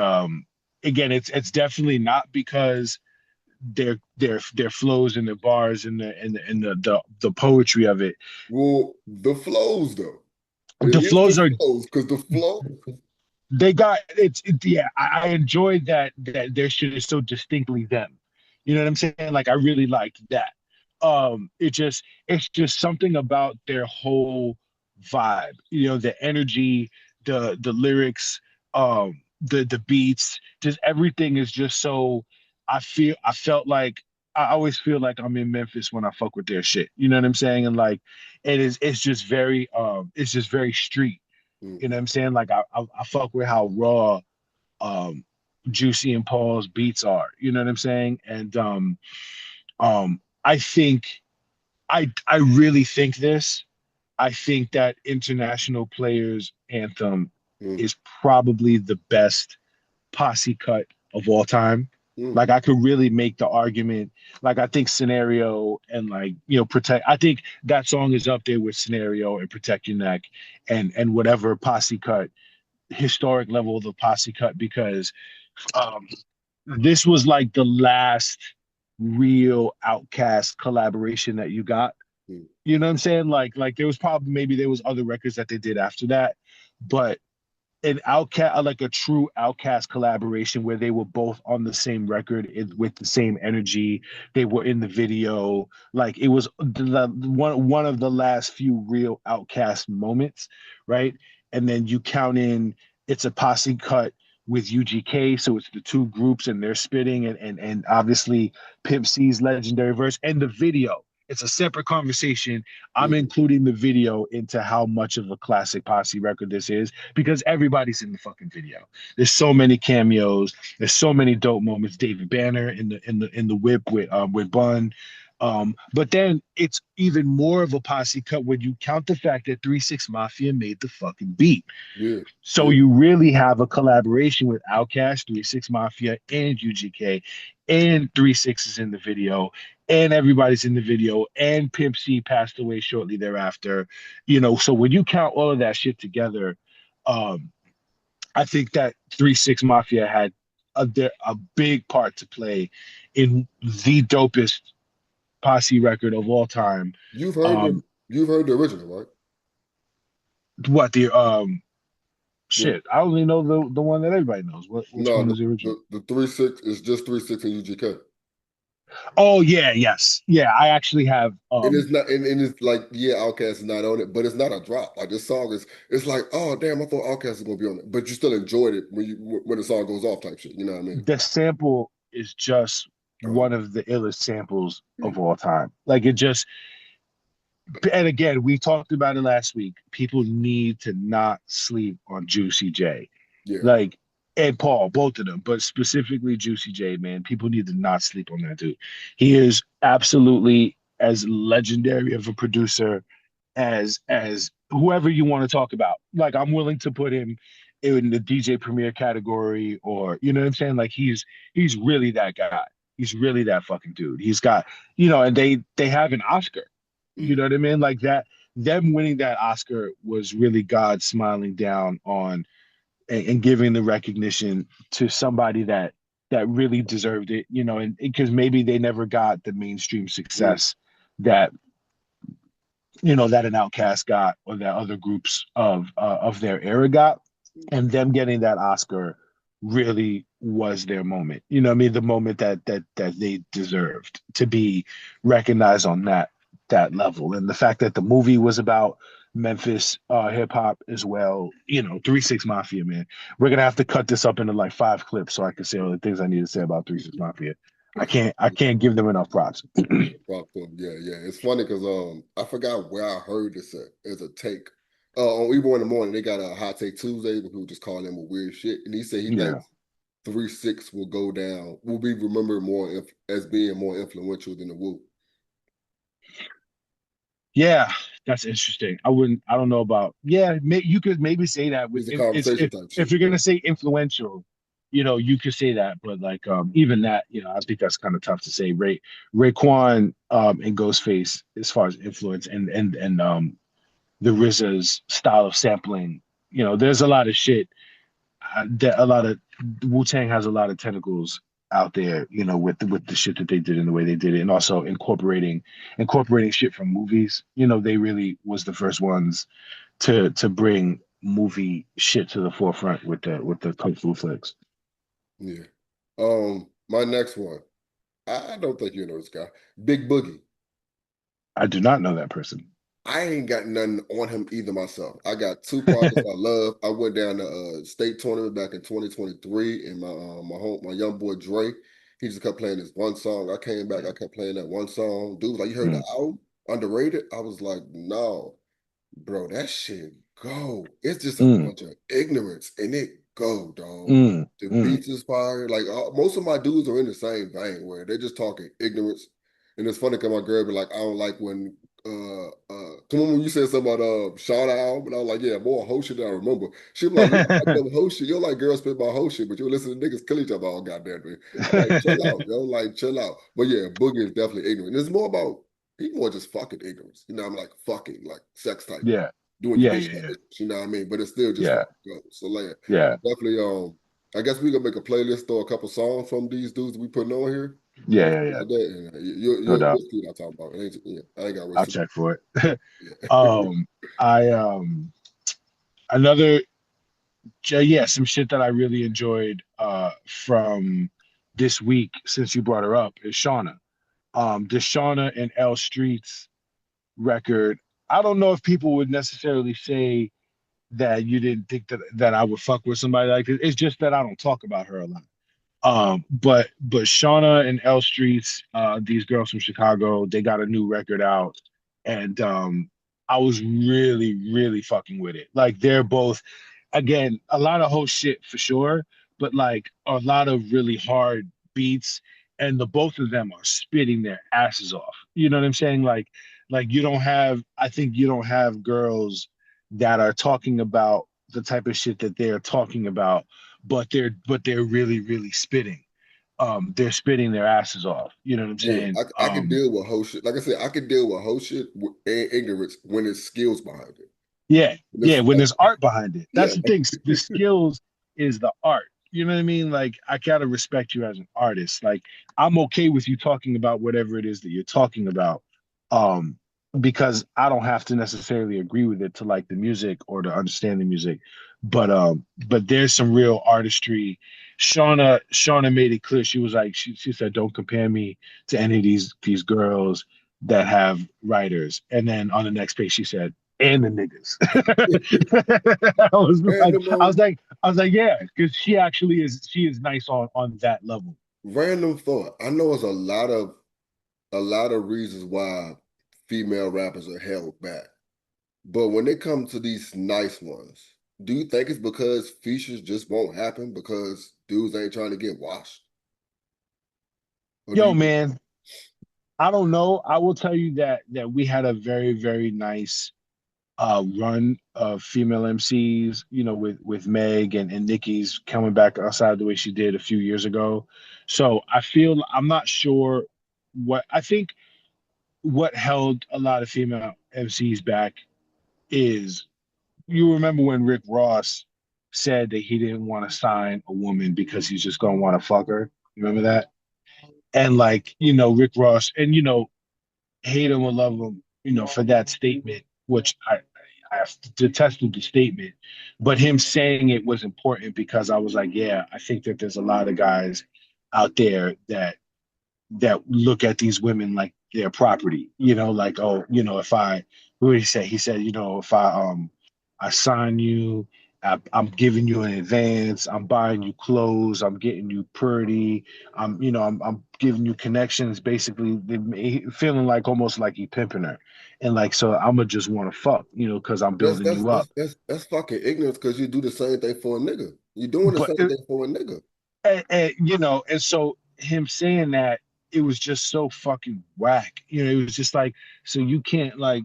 S3: again, it's definitely not because their flows and their bars and the poetry of it.
S2: well, the flows though. It
S3: The
S2: is the
S3: flows are
S2: flows because the flow.
S3: they got yeah, I enjoyed that their shit is so distinctly them. You know what I'm saying? Like I really like that. It's just something about their whole vibe, the energy, the lyrics, the beats, just everything is just so I always feel like I'm in Memphis when I fuck with their shit. You know what I'm saying? And like it's just very street. You know what I'm saying? Like I fuck with how raw um Juicy and Paul's beats are. You know what I'm saying? And I think I really think this. I think that International Players Anthem
S2: Mm,
S3: is probably the best posse cut of all time.
S2: mm,
S3: Like I could really make the argument. Like I think Scenario and like Protect. I think that song is up there with Scenario and Protect Your Neck and whatever posse cut historic level of the posse cut because um, this was like the last real Outcast collaboration that you got.
S2: mm,
S3: You know what I'm saying? Like there was probably maybe there was other records that they did after that, but an Outcast, like a true Outcast collaboration where they were both on the same record with the same energy. They were in the video. Like it was one of the last few real Outcast moments, right? And then you count in it's a posse cut with UGK, so it's the two groups and they're spitting and obviously Pimp C's legendary verse and the video. It's a separate conversation. I'm
S2: Mhm.
S3: including the video into how much of a classic posse record this is because everybody's in the fucking video. There's so many cameos. There's so many dope moments. David Banner in the whip with Bun. But then it's even more of a posse cut when you count the fact that 3 6 Mafia made the fucking beat.
S2: Yeah,
S3: So
S2: yeah,
S3: you really have a collaboration with Outkast, 3 6 Mafia, and UGK, and 3 6 is in the video, and everybody's in the video, and Pimp C passed away shortly thereafter. So when you count all of that shit together, um, I think that 3 6 Mafia had a big part to play in the dopest posse record of all time.
S2: you've heard the
S3: Um,
S2: you've heard the original, right?
S3: what the
S2: The,
S3: shit? I only know the one that everybody knows. Which
S2: no,
S3: one is the original?
S2: the 3 6 is just 3 6 and UGK.
S3: Oh yeah, yes. Yeah, I actually have
S2: And it's not, and it's like, yeah, Outkast is not on it, but it's not a drop. Like this song is, it's like, oh damn, I thought Outkast was gonna be on it, but you still enjoyed it when the song goes off, type shit. You know what I mean?
S3: the sample is just
S2: Um,
S3: one of the illest samples of all time. Like it just and again, we talked about it last week. People need to not sleep on Juicy J.
S2: yeah,
S3: Like and Paul, both of them, but specifically Juicy J, man. People need to not sleep on that dude. He is absolutely as legendary of a producer as whoever you want to talk about. Like I'm willing to put him in the DJ Premier category, or you know what I'm saying? Like he's really that guy. He's really that fucking dude. He's got, and they have an Oscar. You know
S2: mm,
S3: what I mean? Like that, them winning that Oscar was really God smiling down on and giving the recognition to somebody that really deserved it, and because maybe they never got the mainstream
S2: mm,
S3: success that that an Outcast got or that other groups of their era got, and them getting that Oscar really was their moment. You know what I mean? The moment that they deserved to be recognized on that level. And the fact that the movie was about Memphis hip hop as well, 3 6 Mafia, man. We're gonna have to cut this up into like 5 clips so I can say all the things I need to say about 3 6 Mafia. I can't give them enough props.
S2: yeah, popcorn. Yeah, yeah. It's funny because I forgot where I heard this at as a take. On Ebro in the morning, they got a hot take Tuesday where people just call him with weird shit, and he said he
S3: Yeah.
S2: thinks 3 6 will go down, will be remembered more as being more influential than the Wu.
S3: Yeah, that's interesting. I don't know about. Yeah, you could maybe say that with
S2: It's a
S3: if it's
S2: conversation type
S3: if
S2: shit.
S3: you're
S2: Yeah,
S3: gonna say influential, you could say that. But like even that, I think that's kind of tough to say. Raekwon and Ghostface as far as influence and the RZA's style of sampling. There's a lot of shit that a lot of Wu Tang has a lot of tentacles out there, with the shit that they did and the way they did it, and also incorporating shit from movies. They really was the first ones to bring movie shit to the forefront with the kung fu flicks.
S2: yeah. My next one. I don't think you know this guy, Big Boogie.
S3: I do not know that person.
S2: I ain't got nothing on him either myself. I got two projects I love. I went down to state tournament back in 2023, and my young boy Dre, he just kept playing this one song. I came back, I kept playing that one song. Dude was like, you heard the
S3: Mm,
S2: album? Underrated? I was like, no, bro, that shit go. It's just a
S3: mm,
S2: bunch of ignorance, and it go, dog.
S3: mm,
S2: The
S3: mm,
S2: beats is fire. Like most of my dudes are in the same vein where they're just talking ignorance. And it's funny because my girl be like, I don't like when come on when you said something about Shawnna album, and I was like, yeah, more whole shit than I remember. She be like, you don't like them whole shit. You don't like girls spit about whole shit, but you listen to niggas kill each other all goddamn day. I'm like, chill out, yo, like chill out. But yeah, Boogie is definitely ignorant. It's more about he more just fucking ignorance. I'm like fucking like sex type,
S3: yeah,
S2: doing your
S3: yeah,
S2: bitch
S3: yeah,
S2: type
S3: yeah,
S2: ignorance, you know what I mean? But it's still just
S3: yeah,
S2: fucking go. So like
S3: yeah,
S2: definitely I guess we gonna make a playlist or a couple songs from these dudes we putting on here.
S3: yeah,
S2: And
S3: yeah,
S2: shit
S3: yeah.
S2: like that. And
S3: No
S2: you'll
S3: doubt.
S2: see what I'm talking about. It ain't, yeah, I ain't got to waste
S3: I'll
S2: too much.
S3: check for it.
S2: Yeah.
S3: I another yeah, some shit that I really enjoyed from this week since you brought her up is Shawnna. The Shawnna and L Streets record. I don't know if people would necessarily say that you didn't think that I would fuck with somebody like this. It's just that I don't talk about her a lot. But Shawnna and L Streets, these girls from Chicago, they got a new record out, and I was really fucking with it. Like they're both, again, a lot of whole shit for sure, but like a lot of really hard beats, and the both of them are spitting their asses off. You know what I'm saying? Like you don't have, I think you don't have girls that are talking about the type of shit that they're talking about, but they're really spitting. They're spitting their asses off. You know what I'm
S2: Yeah,
S3: saying?
S2: I can deal with whole shit. Like I said, I can deal with whole shit and ignorance when there's skills behind it.
S3: Yeah,
S2: And
S3: yeah.
S2: it's
S3: When
S2: like,
S3: there's art behind it,
S2: yeah,
S3: that's the thing. The skills is the art. You know what I mean? Like I gotta respect you as an artist. Like I'm okay with you talking about whatever it is that you're talking about, um, because I don't have to necessarily agree with it to like the music or to understand the music. But there's some real artistry. Shawnna made it clear. She was like, she said, "Don't compare me to any of these girls that have writers." And then on the next page, she said, and the niggas.
S2: random
S3: I was like, yeah, because she is nice on that level.
S2: random thought. I know it's a lot of reasons why female rappers are held back. But when it comes to these nice ones, do you think it's because features just won't happen because dudes ain't trying to get washed? Or do
S3: Yo,
S2: you
S3: man, I don't know. I will tell you that we had a very nice run of female MCs, you know, with Meg and Nikki's coming back outside the way she did a few years ago. So I feel I'm not sure what I think what held a lot of female MCs back is you remember when Rick Ross said that he didn't want to sign a woman because he's just gonna want to fuck her. Remember that? And like, you know, Rick Ross, and you know, hate him or love him, you know, for that statement, which I detested the statement, but him saying it was important because I was like, yeah, I think that there's a lot of guys out there that look at these women like their property, you know, like, oh, you know, if I, what did he say? He said, you know, if I sign you, I'm giving you an advance, I'm buying you clothes, I'm getting you pretty, I'm giving you connections, basically feeling like almost like he pimping her. And like, so I'ma just want to fuck, you know, because I'm
S2: that's
S3: building you up.
S2: that's fucking ignorance because you do the same thing for a nigga. You're doing the
S3: But
S2: same thing for a nigga.
S3: you know, and so him saying that, it was just so fucking whack. You know, it was just like, so you can't like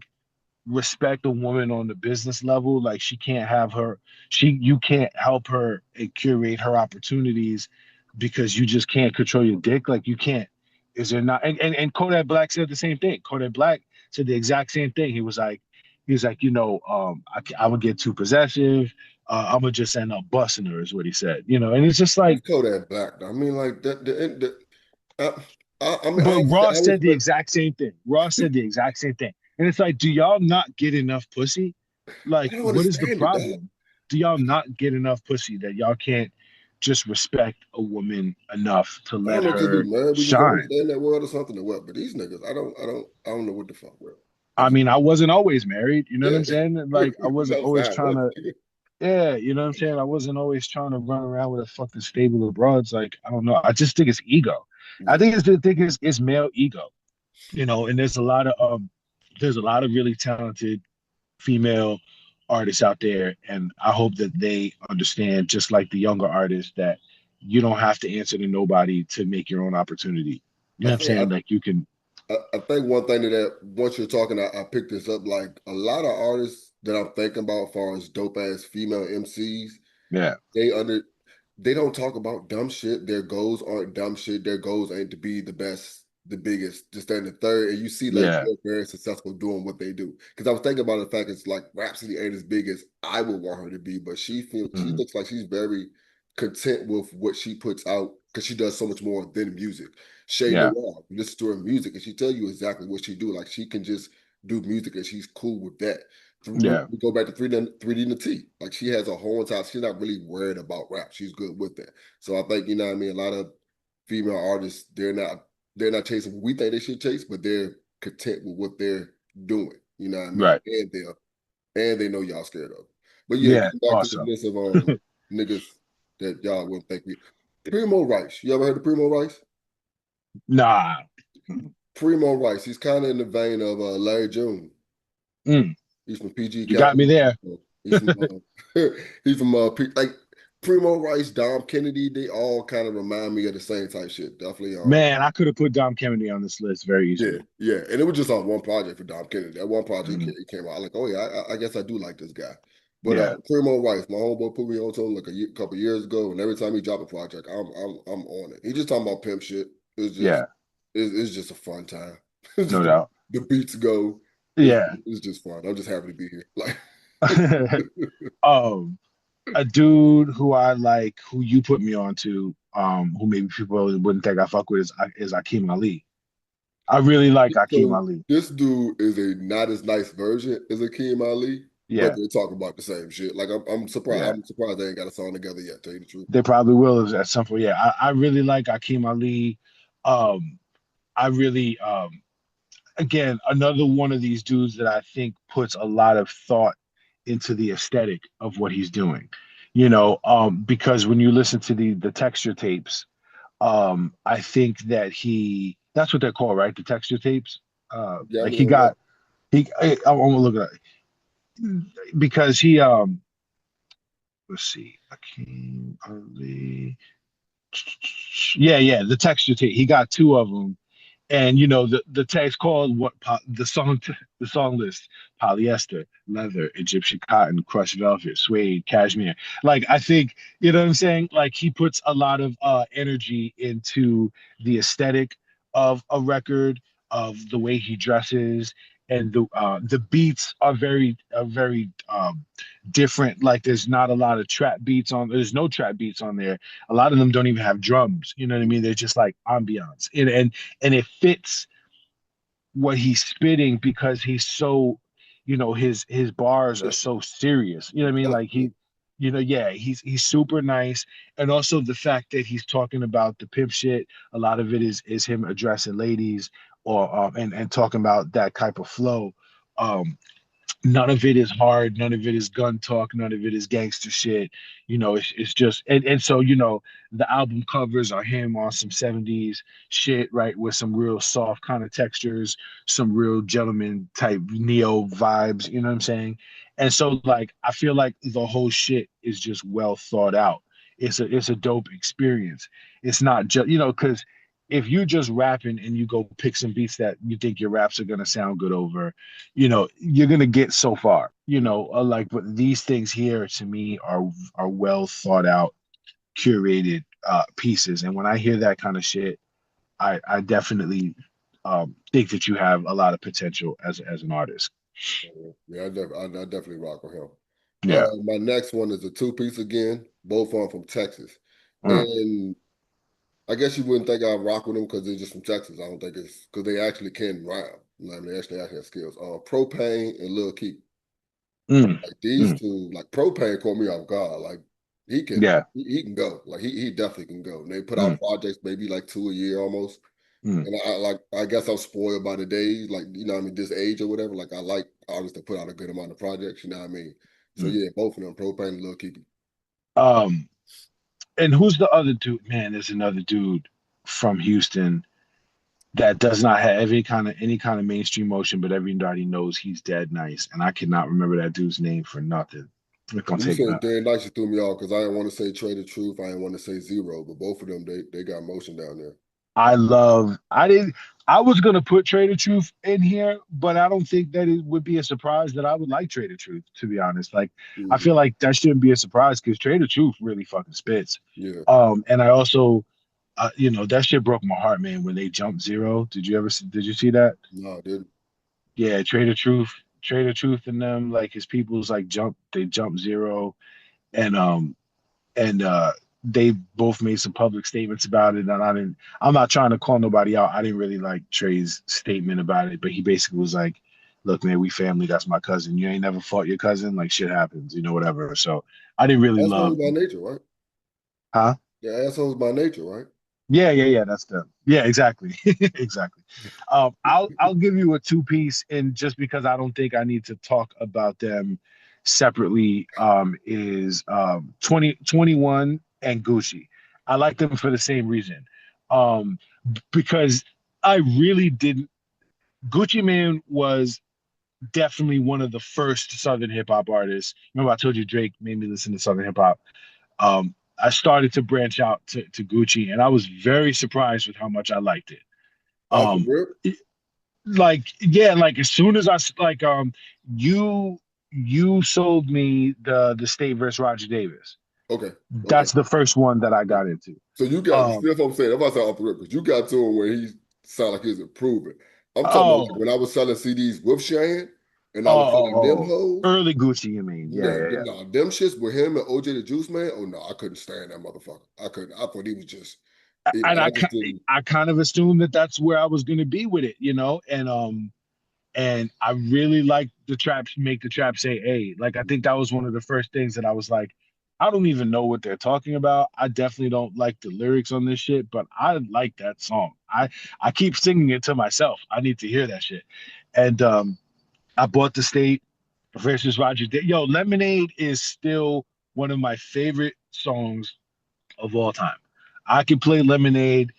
S3: respect a woman on the business level. Like she can't have her, you can't help her and curate her opportunities because you just can't control your dick. Like you can't. Is there not? And Kodak Black said the same thing. Kodak Black said the exact same thing. He was like, you know, I'm gonna get too possessive. I'm gonna just end up busting her, is what he said. You know, and it's just
S2: That's
S3: like,
S2: Kodak Black. Though. I mean, like I, I mean,
S3: but
S2: I
S3: Ross said the
S2: respect.
S3: exact same thing. Ross said the exact same thing. And it's like, do y'all not get enough pussy? Like,
S2: I don't
S3: what is the
S2: understand it, dog.
S3: problem? Do y'all not get enough pussy that y'all can't just respect a woman enough to
S2: I don't
S3: let
S2: know because we
S3: her
S2: married, we just don't
S3: shine?
S2: understand that world or something or what. But these niggas, I don't know what the fuck, bro. I
S3: I
S2: just,
S3: mean, I wasn't always married, you know what
S2: yeah,
S3: I'm saying? And like, I
S2: we
S3: wasn't always
S2: outside
S3: trying
S2: hustling.
S3: to, yeah, you know what I'm saying? I wasn't always trying to run around with a fucking stable of broads. Like, I don't know. I just think it's ego. I
S2: Yeah,
S3: think it's the thing is it's male ego, you know, and there's a lot of really talented female artists out there, and I hope that they understand, just like the younger artists, that you don't have to answer to nobody to make your own opportunity. You
S2: I
S3: know what I'm
S2: think
S3: saying? Like you can,
S2: I think one thing that once you're talking, I picked this up. Like a lot of artists that I'm thinking about, as far as dope ass female MCs,
S3: yeah,
S2: they under they don't talk about dumb shit. Their goals aren't dumb shit. Their goals ain't to be the best, the biggest, to stand the third. And you see, like
S3: yeah,
S2: they're very successful doing what they do. Because I was thinking about the fact it's like Rhapsody ain't as big as I would want her to be, but she
S3: mm,
S2: looks like she's very content with what she puts out because she does so much more than music. Shay
S3: yeah,
S2: Noir, you listen to her music and she tell you exactly what she do. Like she can just do music and she's cool with that.
S3: yeah,
S2: We go back to 3D and the T. Like she has a whole entire, she's not really worried about rap. She's good with that. So I think, you know what I mean, a lot of female artists, they're not chasing what we think they should chase, but they're content with what they're doing. You know what I mean?
S3: right,
S2: And they know y'all scared of. But yeah,
S3: yeah,
S2: getting back to this
S3: awesome.
S2: list of niggas that y'all wouldn't think we. Premo Rice. You ever heard of Premo Rice?
S3: Nah.
S2: Premo Rice. He's kind of in the vein of Larry June.
S3: Mm,
S2: He's from PG
S3: you got me
S2: County.
S3: there.
S2: He's from he's from like Premo Rice, Dom Kennedy. They all kind of remind me of the same type shit. Definitely.
S3: Man, I could have put Dom Kennedy on this list very
S2: Yeah,
S3: easily.
S2: yeah, and it was just on one project for Dom Kennedy. That one project
S3: Mm,
S2: he came out, like, oh yeah, I guess I do like this guy. But
S3: yeah,
S2: Primo Rice, my homeboy put me on to him like couple years ago, and every time he drop a project, I'm on it. He just talking about pimp shit.
S3: yeah,
S2: It's just a fun time. It's
S3: no
S2: just
S3: doubt.
S2: the beats go.
S3: Yeah.
S2: It's just fun. I'm just happy to be here. Like,
S3: um, a dude who I like, who you put me on to, who maybe people wouldn't think I fuck with is Akeem Ali. I really like Akeem
S2: so
S3: Ali.
S2: this dude is a not as nice version as Akeem Ali, but
S3: Yeah,
S2: they're talking about the same shit. Like I'm surprised.
S3: yeah.
S2: I'm surprised they ain't got a song together yet. Tell you the truth.
S3: They probably will at some point. Yeah, I really like Akeem Ali. Um, I really, again, another one of these dudes that I think puts a lot of thought into the aesthetic of what he's doing. Because when you listen to the texture tapes, I think that that's what they're called, right? The texture tapes.
S2: Yeah, I
S3: Like
S2: mean, yeah.
S3: I'm gonna look at it because let's see, Akeem Ali. Yeah, the texture tape. He got two of them, and the text called the song list: polyester, leather, Egyptian cotton, crushed velvet, suede, cashmere. Like I think you know what I'm saying. Like he puts a lot of energy into the aesthetic of a record, of the way he dresses, and the beats are very different. Like there's not a lot of trap beats on. There's no trap beats on there. A lot of them don't even have drums. You know what I mean? They're just like ambiance, and it fits what he's spitting because he's so, his bars are so serious. You know what I mean? Like yeah, he's super nice, and also the fact that he's talking about the pimp shit. A lot of it is him addressing ladies or and talking about that type of flow. None of it is hard, none of it is gun talk, none of it is gangster shit. It's just and so the album covers are him on some 70s shit, right, with some real soft kind of textures, some real gentleman type neo vibes, you know what I'm saying? And so like I feel like the whole shit is just well thought out. It's a dope experience. It's not just because if you just rapping and you go pick some beats that you think your raps are gonna sound good over, you're gonna get so far. Like, but these things here to me are well thought out, curated pieces. And when I hear that kind of shit, I definitely think that you have a lot of potential as an artist.
S2: Yeah, I definitely rock with him.
S3: Yeah.
S2: My next one is a two-piece again, both are from Texas.
S3: Mm.
S2: And I guess you wouldn't think I'd rock with them because they're just from Texas. I don't think it's because they actually can rhyme. You know what I mean, they actually have skills. Propane and Lil Keep.
S3: Mm.
S2: Like these
S3: Mm.
S2: two, like Propane caught me off guard. Like
S3: Yeah.
S2: he can go. Like he definitely can go. And they put
S3: Mm.
S2: out projects maybe like two a year almost.
S3: Mm.
S2: And I guess I'm spoiled by the days, like what I mean, this age or whatever. Like I like artists to put out a good amount of projects, you know what I mean? So
S3: Mm.
S2: yeah, both of them, Propane and Lil Keep.
S3: um and who's the other dude? Man, there's another dude from Houston that does not have any kind of mainstream motion, but everybody knows he's dead nice. And I cannot remember that dude's name for nothing. It's gonna
S2: You
S3: take
S2: said Dan Nice threw me off because I didn't want to say Trade the Truth. I didn't want to say Zero, but both of them they got motion down there.
S3: I didn't I was gonna put Trader Truth in here, but I don't think that it would be a surprise that I would like Trader Truth, to be honest. Like I
S2: Mhm.
S3: feel like that shouldn't be a surprise because Trader Truth really fucking spits.
S2: Yeah,
S3: And I also that shit broke my heart, man, when they jumped zero. Did you see that?
S2: no, I didn't.
S3: Yeah, Trader Truth and them, like his people's like jump zero, and they both made some public statements about it. And I'm not trying to call nobody out. I didn't really like Trey's statement about it, but he basically was like, look, man, we family, that's my cousin. You ain't never fought your cousin, like shit happens, whatever. So I didn't really
S2: Assholes
S3: love,
S2: by nature, right?
S3: huh?
S2: Yeah, assholes by nature, right?
S3: Yeah, that's them. Yeah, exactly. Exactly. I'll give you a two-piece, and just because I don't think I need to talk about them separately, is 2021 and Gucci. I like them for the same reason. Um, because I really didn't. Gucci Mane was definitely one of the first Southern hip hop artists. Remember, I told you Drake made me listen to Southern hip hop. I started to branch out to Gucci, and I was very surprised with how much I liked it.
S2: Off the
S3: Um,
S2: rip?
S3: like yeah, like as soon as you you sold me the State versus Roger Davis.
S2: Okay. Okay.
S3: That's the first one that I got into.
S2: So you got,
S3: Um,
S2: see, that's what I'm saying. That's why I said off the rip, because you got to him where he sounded like he was improving. I'm talking about like
S3: oh,
S2: when I was selling CDs with Cheyenne and I was selling them
S3: oh,
S2: hoes.
S3: early Gucci, you mean? Yeah,
S2: Yeah,
S3: yeah, yeah.
S2: no, them shits with him and OJ the Juice Man. Oh no, I couldn't stand that motherfucker. I couldn't. I thought he was just.
S3: And
S2: I just didn't.
S3: I kind of assumed that that's where I was going to be with it, you know, and I really like the trap, make the trap say "hey." Like I think that was one of the first things that I was like, I don't even know what they're talking about. I definitely don't like the lyrics on this shit, but I like that song. I keep singing it to myself. I need to hear that shit. And I bought the State versus Roger. Yo, Lemonade is still one of my favorite songs of all time. I can play Lemonade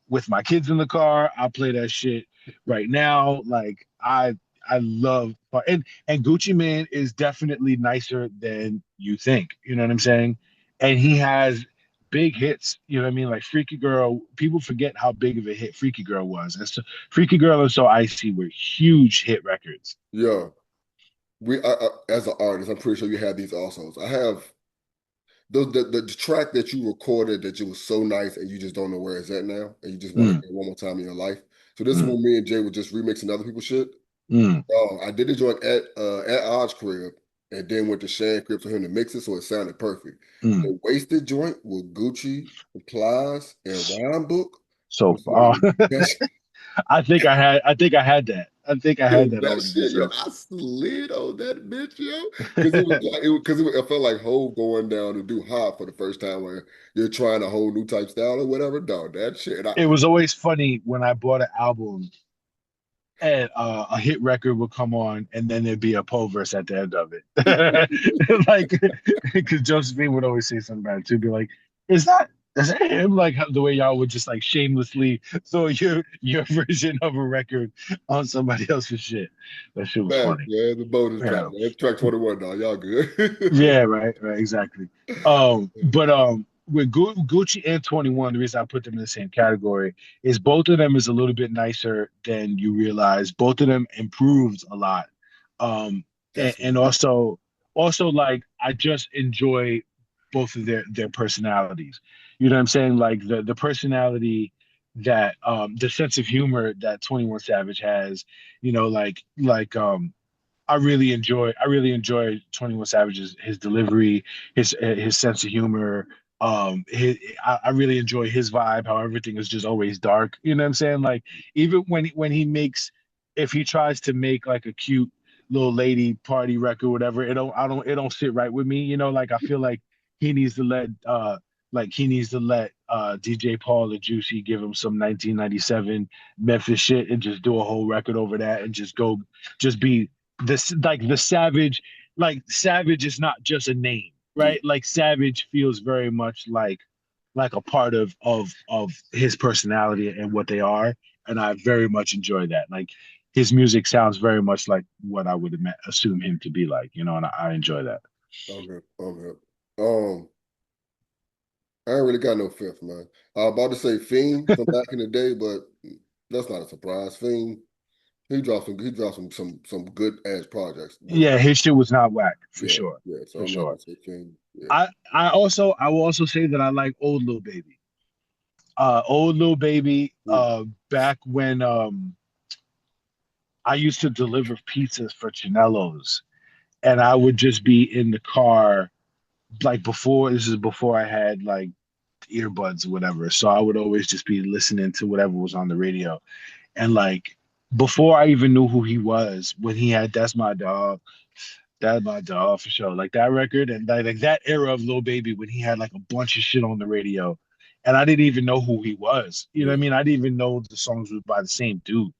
S3: with my kids in the car. I play that shit right now. Like I love and Gucci Mane is definitely nicer than you think. You know what I'm saying? And he has big hits. You know what I mean? Like Freaky Girl. People forget how big of a hit Freaky Girl was. And so Freaky Girl and So Icy were huge hit records.
S2: Yeah, as an artist, I'm pretty sure you have these also. I have the track that you recorded that you was so nice and you just don't know where it's at now, and you just want to
S3: Mm,
S2: hear it one more time in your life. So this is
S3: mm,
S2: when me and Jay were just remixing other people's shit.
S3: mm,
S2: I did the joint at Odd's crib, and then went to Shan crib for him to mix it, so it sounded perfect.
S3: mm.
S2: The wasted joint with Gucci, Plies, and Rhyme Book
S3: So
S2: was one of the best.
S3: I think I had that. I think I
S2: Yo,
S3: had that
S2: that
S3: on
S2: shit, yo,
S3: myself.
S2: I slid on that bitch, yo, because it was like it felt like Hov going down to do hot for the first time, where you're trying a whole new type style or whatever. No, that shit,
S3: It was always funny when I bought an album and a hit record would come on and then there'd be a pole verse at the end of it. Like, because Josephine would always say something about it too, be like, is that him? Like the way y'all would just like shamelessly throw your version of a record on somebody else's shit. That shit was
S2: back,
S3: funny.
S2: man. The bonus track,
S3: Yeah.
S2: man. It's track 21, dog. Y'all good.
S3: Yeah, right, exactly. But with Gucci and 21, the reason I put them in the same category is both of them is a little bit nicer than you realize. Both of them improved a lot. And
S2: Definitely.
S3: also like I just enjoy both of their personalities. You know what I'm saying? Like the personality that the sense of humor that 21 Savage has, you know, I really enjoy 21 Savage's his delivery, his sense of humor. I really enjoy his vibe, how everything is just always dark. You know what I'm saying? Like even when he makes if he tries to make like a cute little lady party record, whatever, it don't sit right with me. You know, like I feel he needs to let he needs to let DJ Paul or Juicy give him some 1997 Memphis shit and just do a whole record over that and just be this like the Savage, like Savage is not just a name,
S2: Yeah.
S3: right? Like Savage feels very much like a part of his personality and what they are, and I very much enjoy that. Like his music sounds very much like what I would assume him to be like, you know, and I enjoy that.
S2: Okay. Okay. I ain't really got no fifth, man. I was about to say Fiend from back in the day, but that's not a surprise. Fiend, he dropped some good ass projects. But
S3: Yeah, his shit was not whack for
S2: yeah,
S3: sure,
S2: yeah. So
S3: for
S2: I'm not
S3: sure.
S2: gonna say Fiend. Yeah.
S3: I will also say that I like old LilBaby. Old LilBaby,
S2: Mm.
S3: back when I used to deliver pizzas for Chanelos, and I would just be in the car like before. This is before I had like earbuds or whatever, so I would always just be listening to whatever was on the radio. And like before I even knew who he was, when he had That's My Dog for sure, like that record and like that era of Lil Baby when he had like a bunch of shit on the radio, and I didn't even know who he was. You know what I
S2: Yeah.
S3: mean? I didn't even know the songs were by the same dude.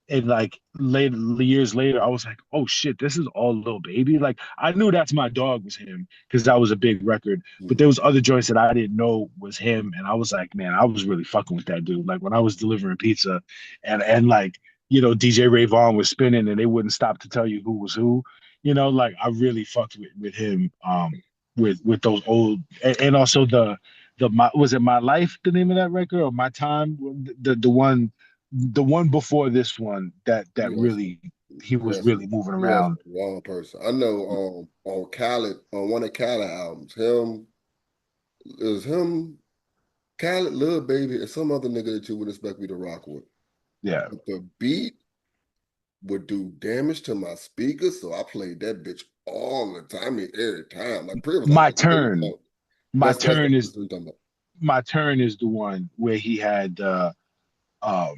S3: And like later, years later, I was like, oh shit, this is all LilBaby. Like I knew That's My Dog was him because that was a big record. But there was other joints that I didn't know was him. And I was like, man, I was really fucking with that dude. Like when I was delivering pizza and like, you know, DJ Ray Vaughan was spinning and they wouldn't stop to tell you who was who. You know, like I really fucked with him with those old and also the was it My Life, the name of that record, or My Time? The one before this one that
S2: Yes,
S3: really he was
S2: yes,
S3: really moving
S2: yes,
S3: around.
S2: wrong person. I know on Cali, on one of Cali albums, him, Khaled, LilBaby, and some other nigga that you would expect me to rock with.
S3: Yeah.
S2: But the beat would do damage to my speakers, so I played that bitch all the time. I mean, every time. Like Primo was like,
S3: My
S2: "What the
S3: Turn.
S2: fuck?"
S3: My
S2: That's
S3: Turn
S2: what
S3: is
S2: we're talking about.
S3: My Turn is the one where he had um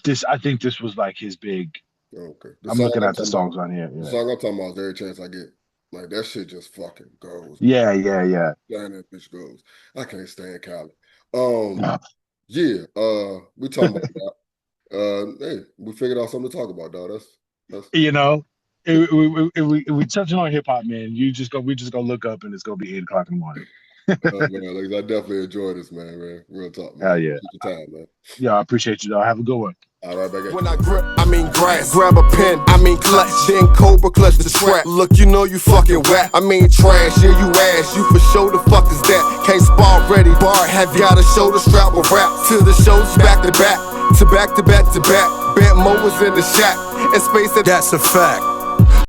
S3: this I think this was like his big.
S2: Okay.
S3: I'm looking at the songs on here.
S2: The
S3: Yeah.
S2: song I'm talking about is Every Chance I Get. Like that shit just fucking goes, man.
S3: Yeah, yeah, yeah.
S2: Damn, that bitch goes. I can't stand Cali.
S3: Uh,
S2: Yeah, we talking about that. Hey, we figured out something to talk about, dog. That's
S3: you know, if we touching on hip hop, man, we just gonna look up and it's gonna be 8 o'clock in the morning.
S2: man, like, I definitely enjoy this, man. Real talk, man.
S3: Hell yeah.
S2: Appreciate your time, man.
S3: Yeah, I appreciate you, dog. Have a good one.
S2: All right, back at
S4: When I grip, I mean grass. Grab a pen, I mean clutch. Then Cobra clutch the strap. Look, you know you fucking whack. I mean trash, yeah, you ass. You for sure the fuck is that? Can't spar ready, bar. Have got a shoulder strap with rap. Till the show's back to back. To back to back to back. Bent Mo was in the shack. And space that.
S1: That's a fact.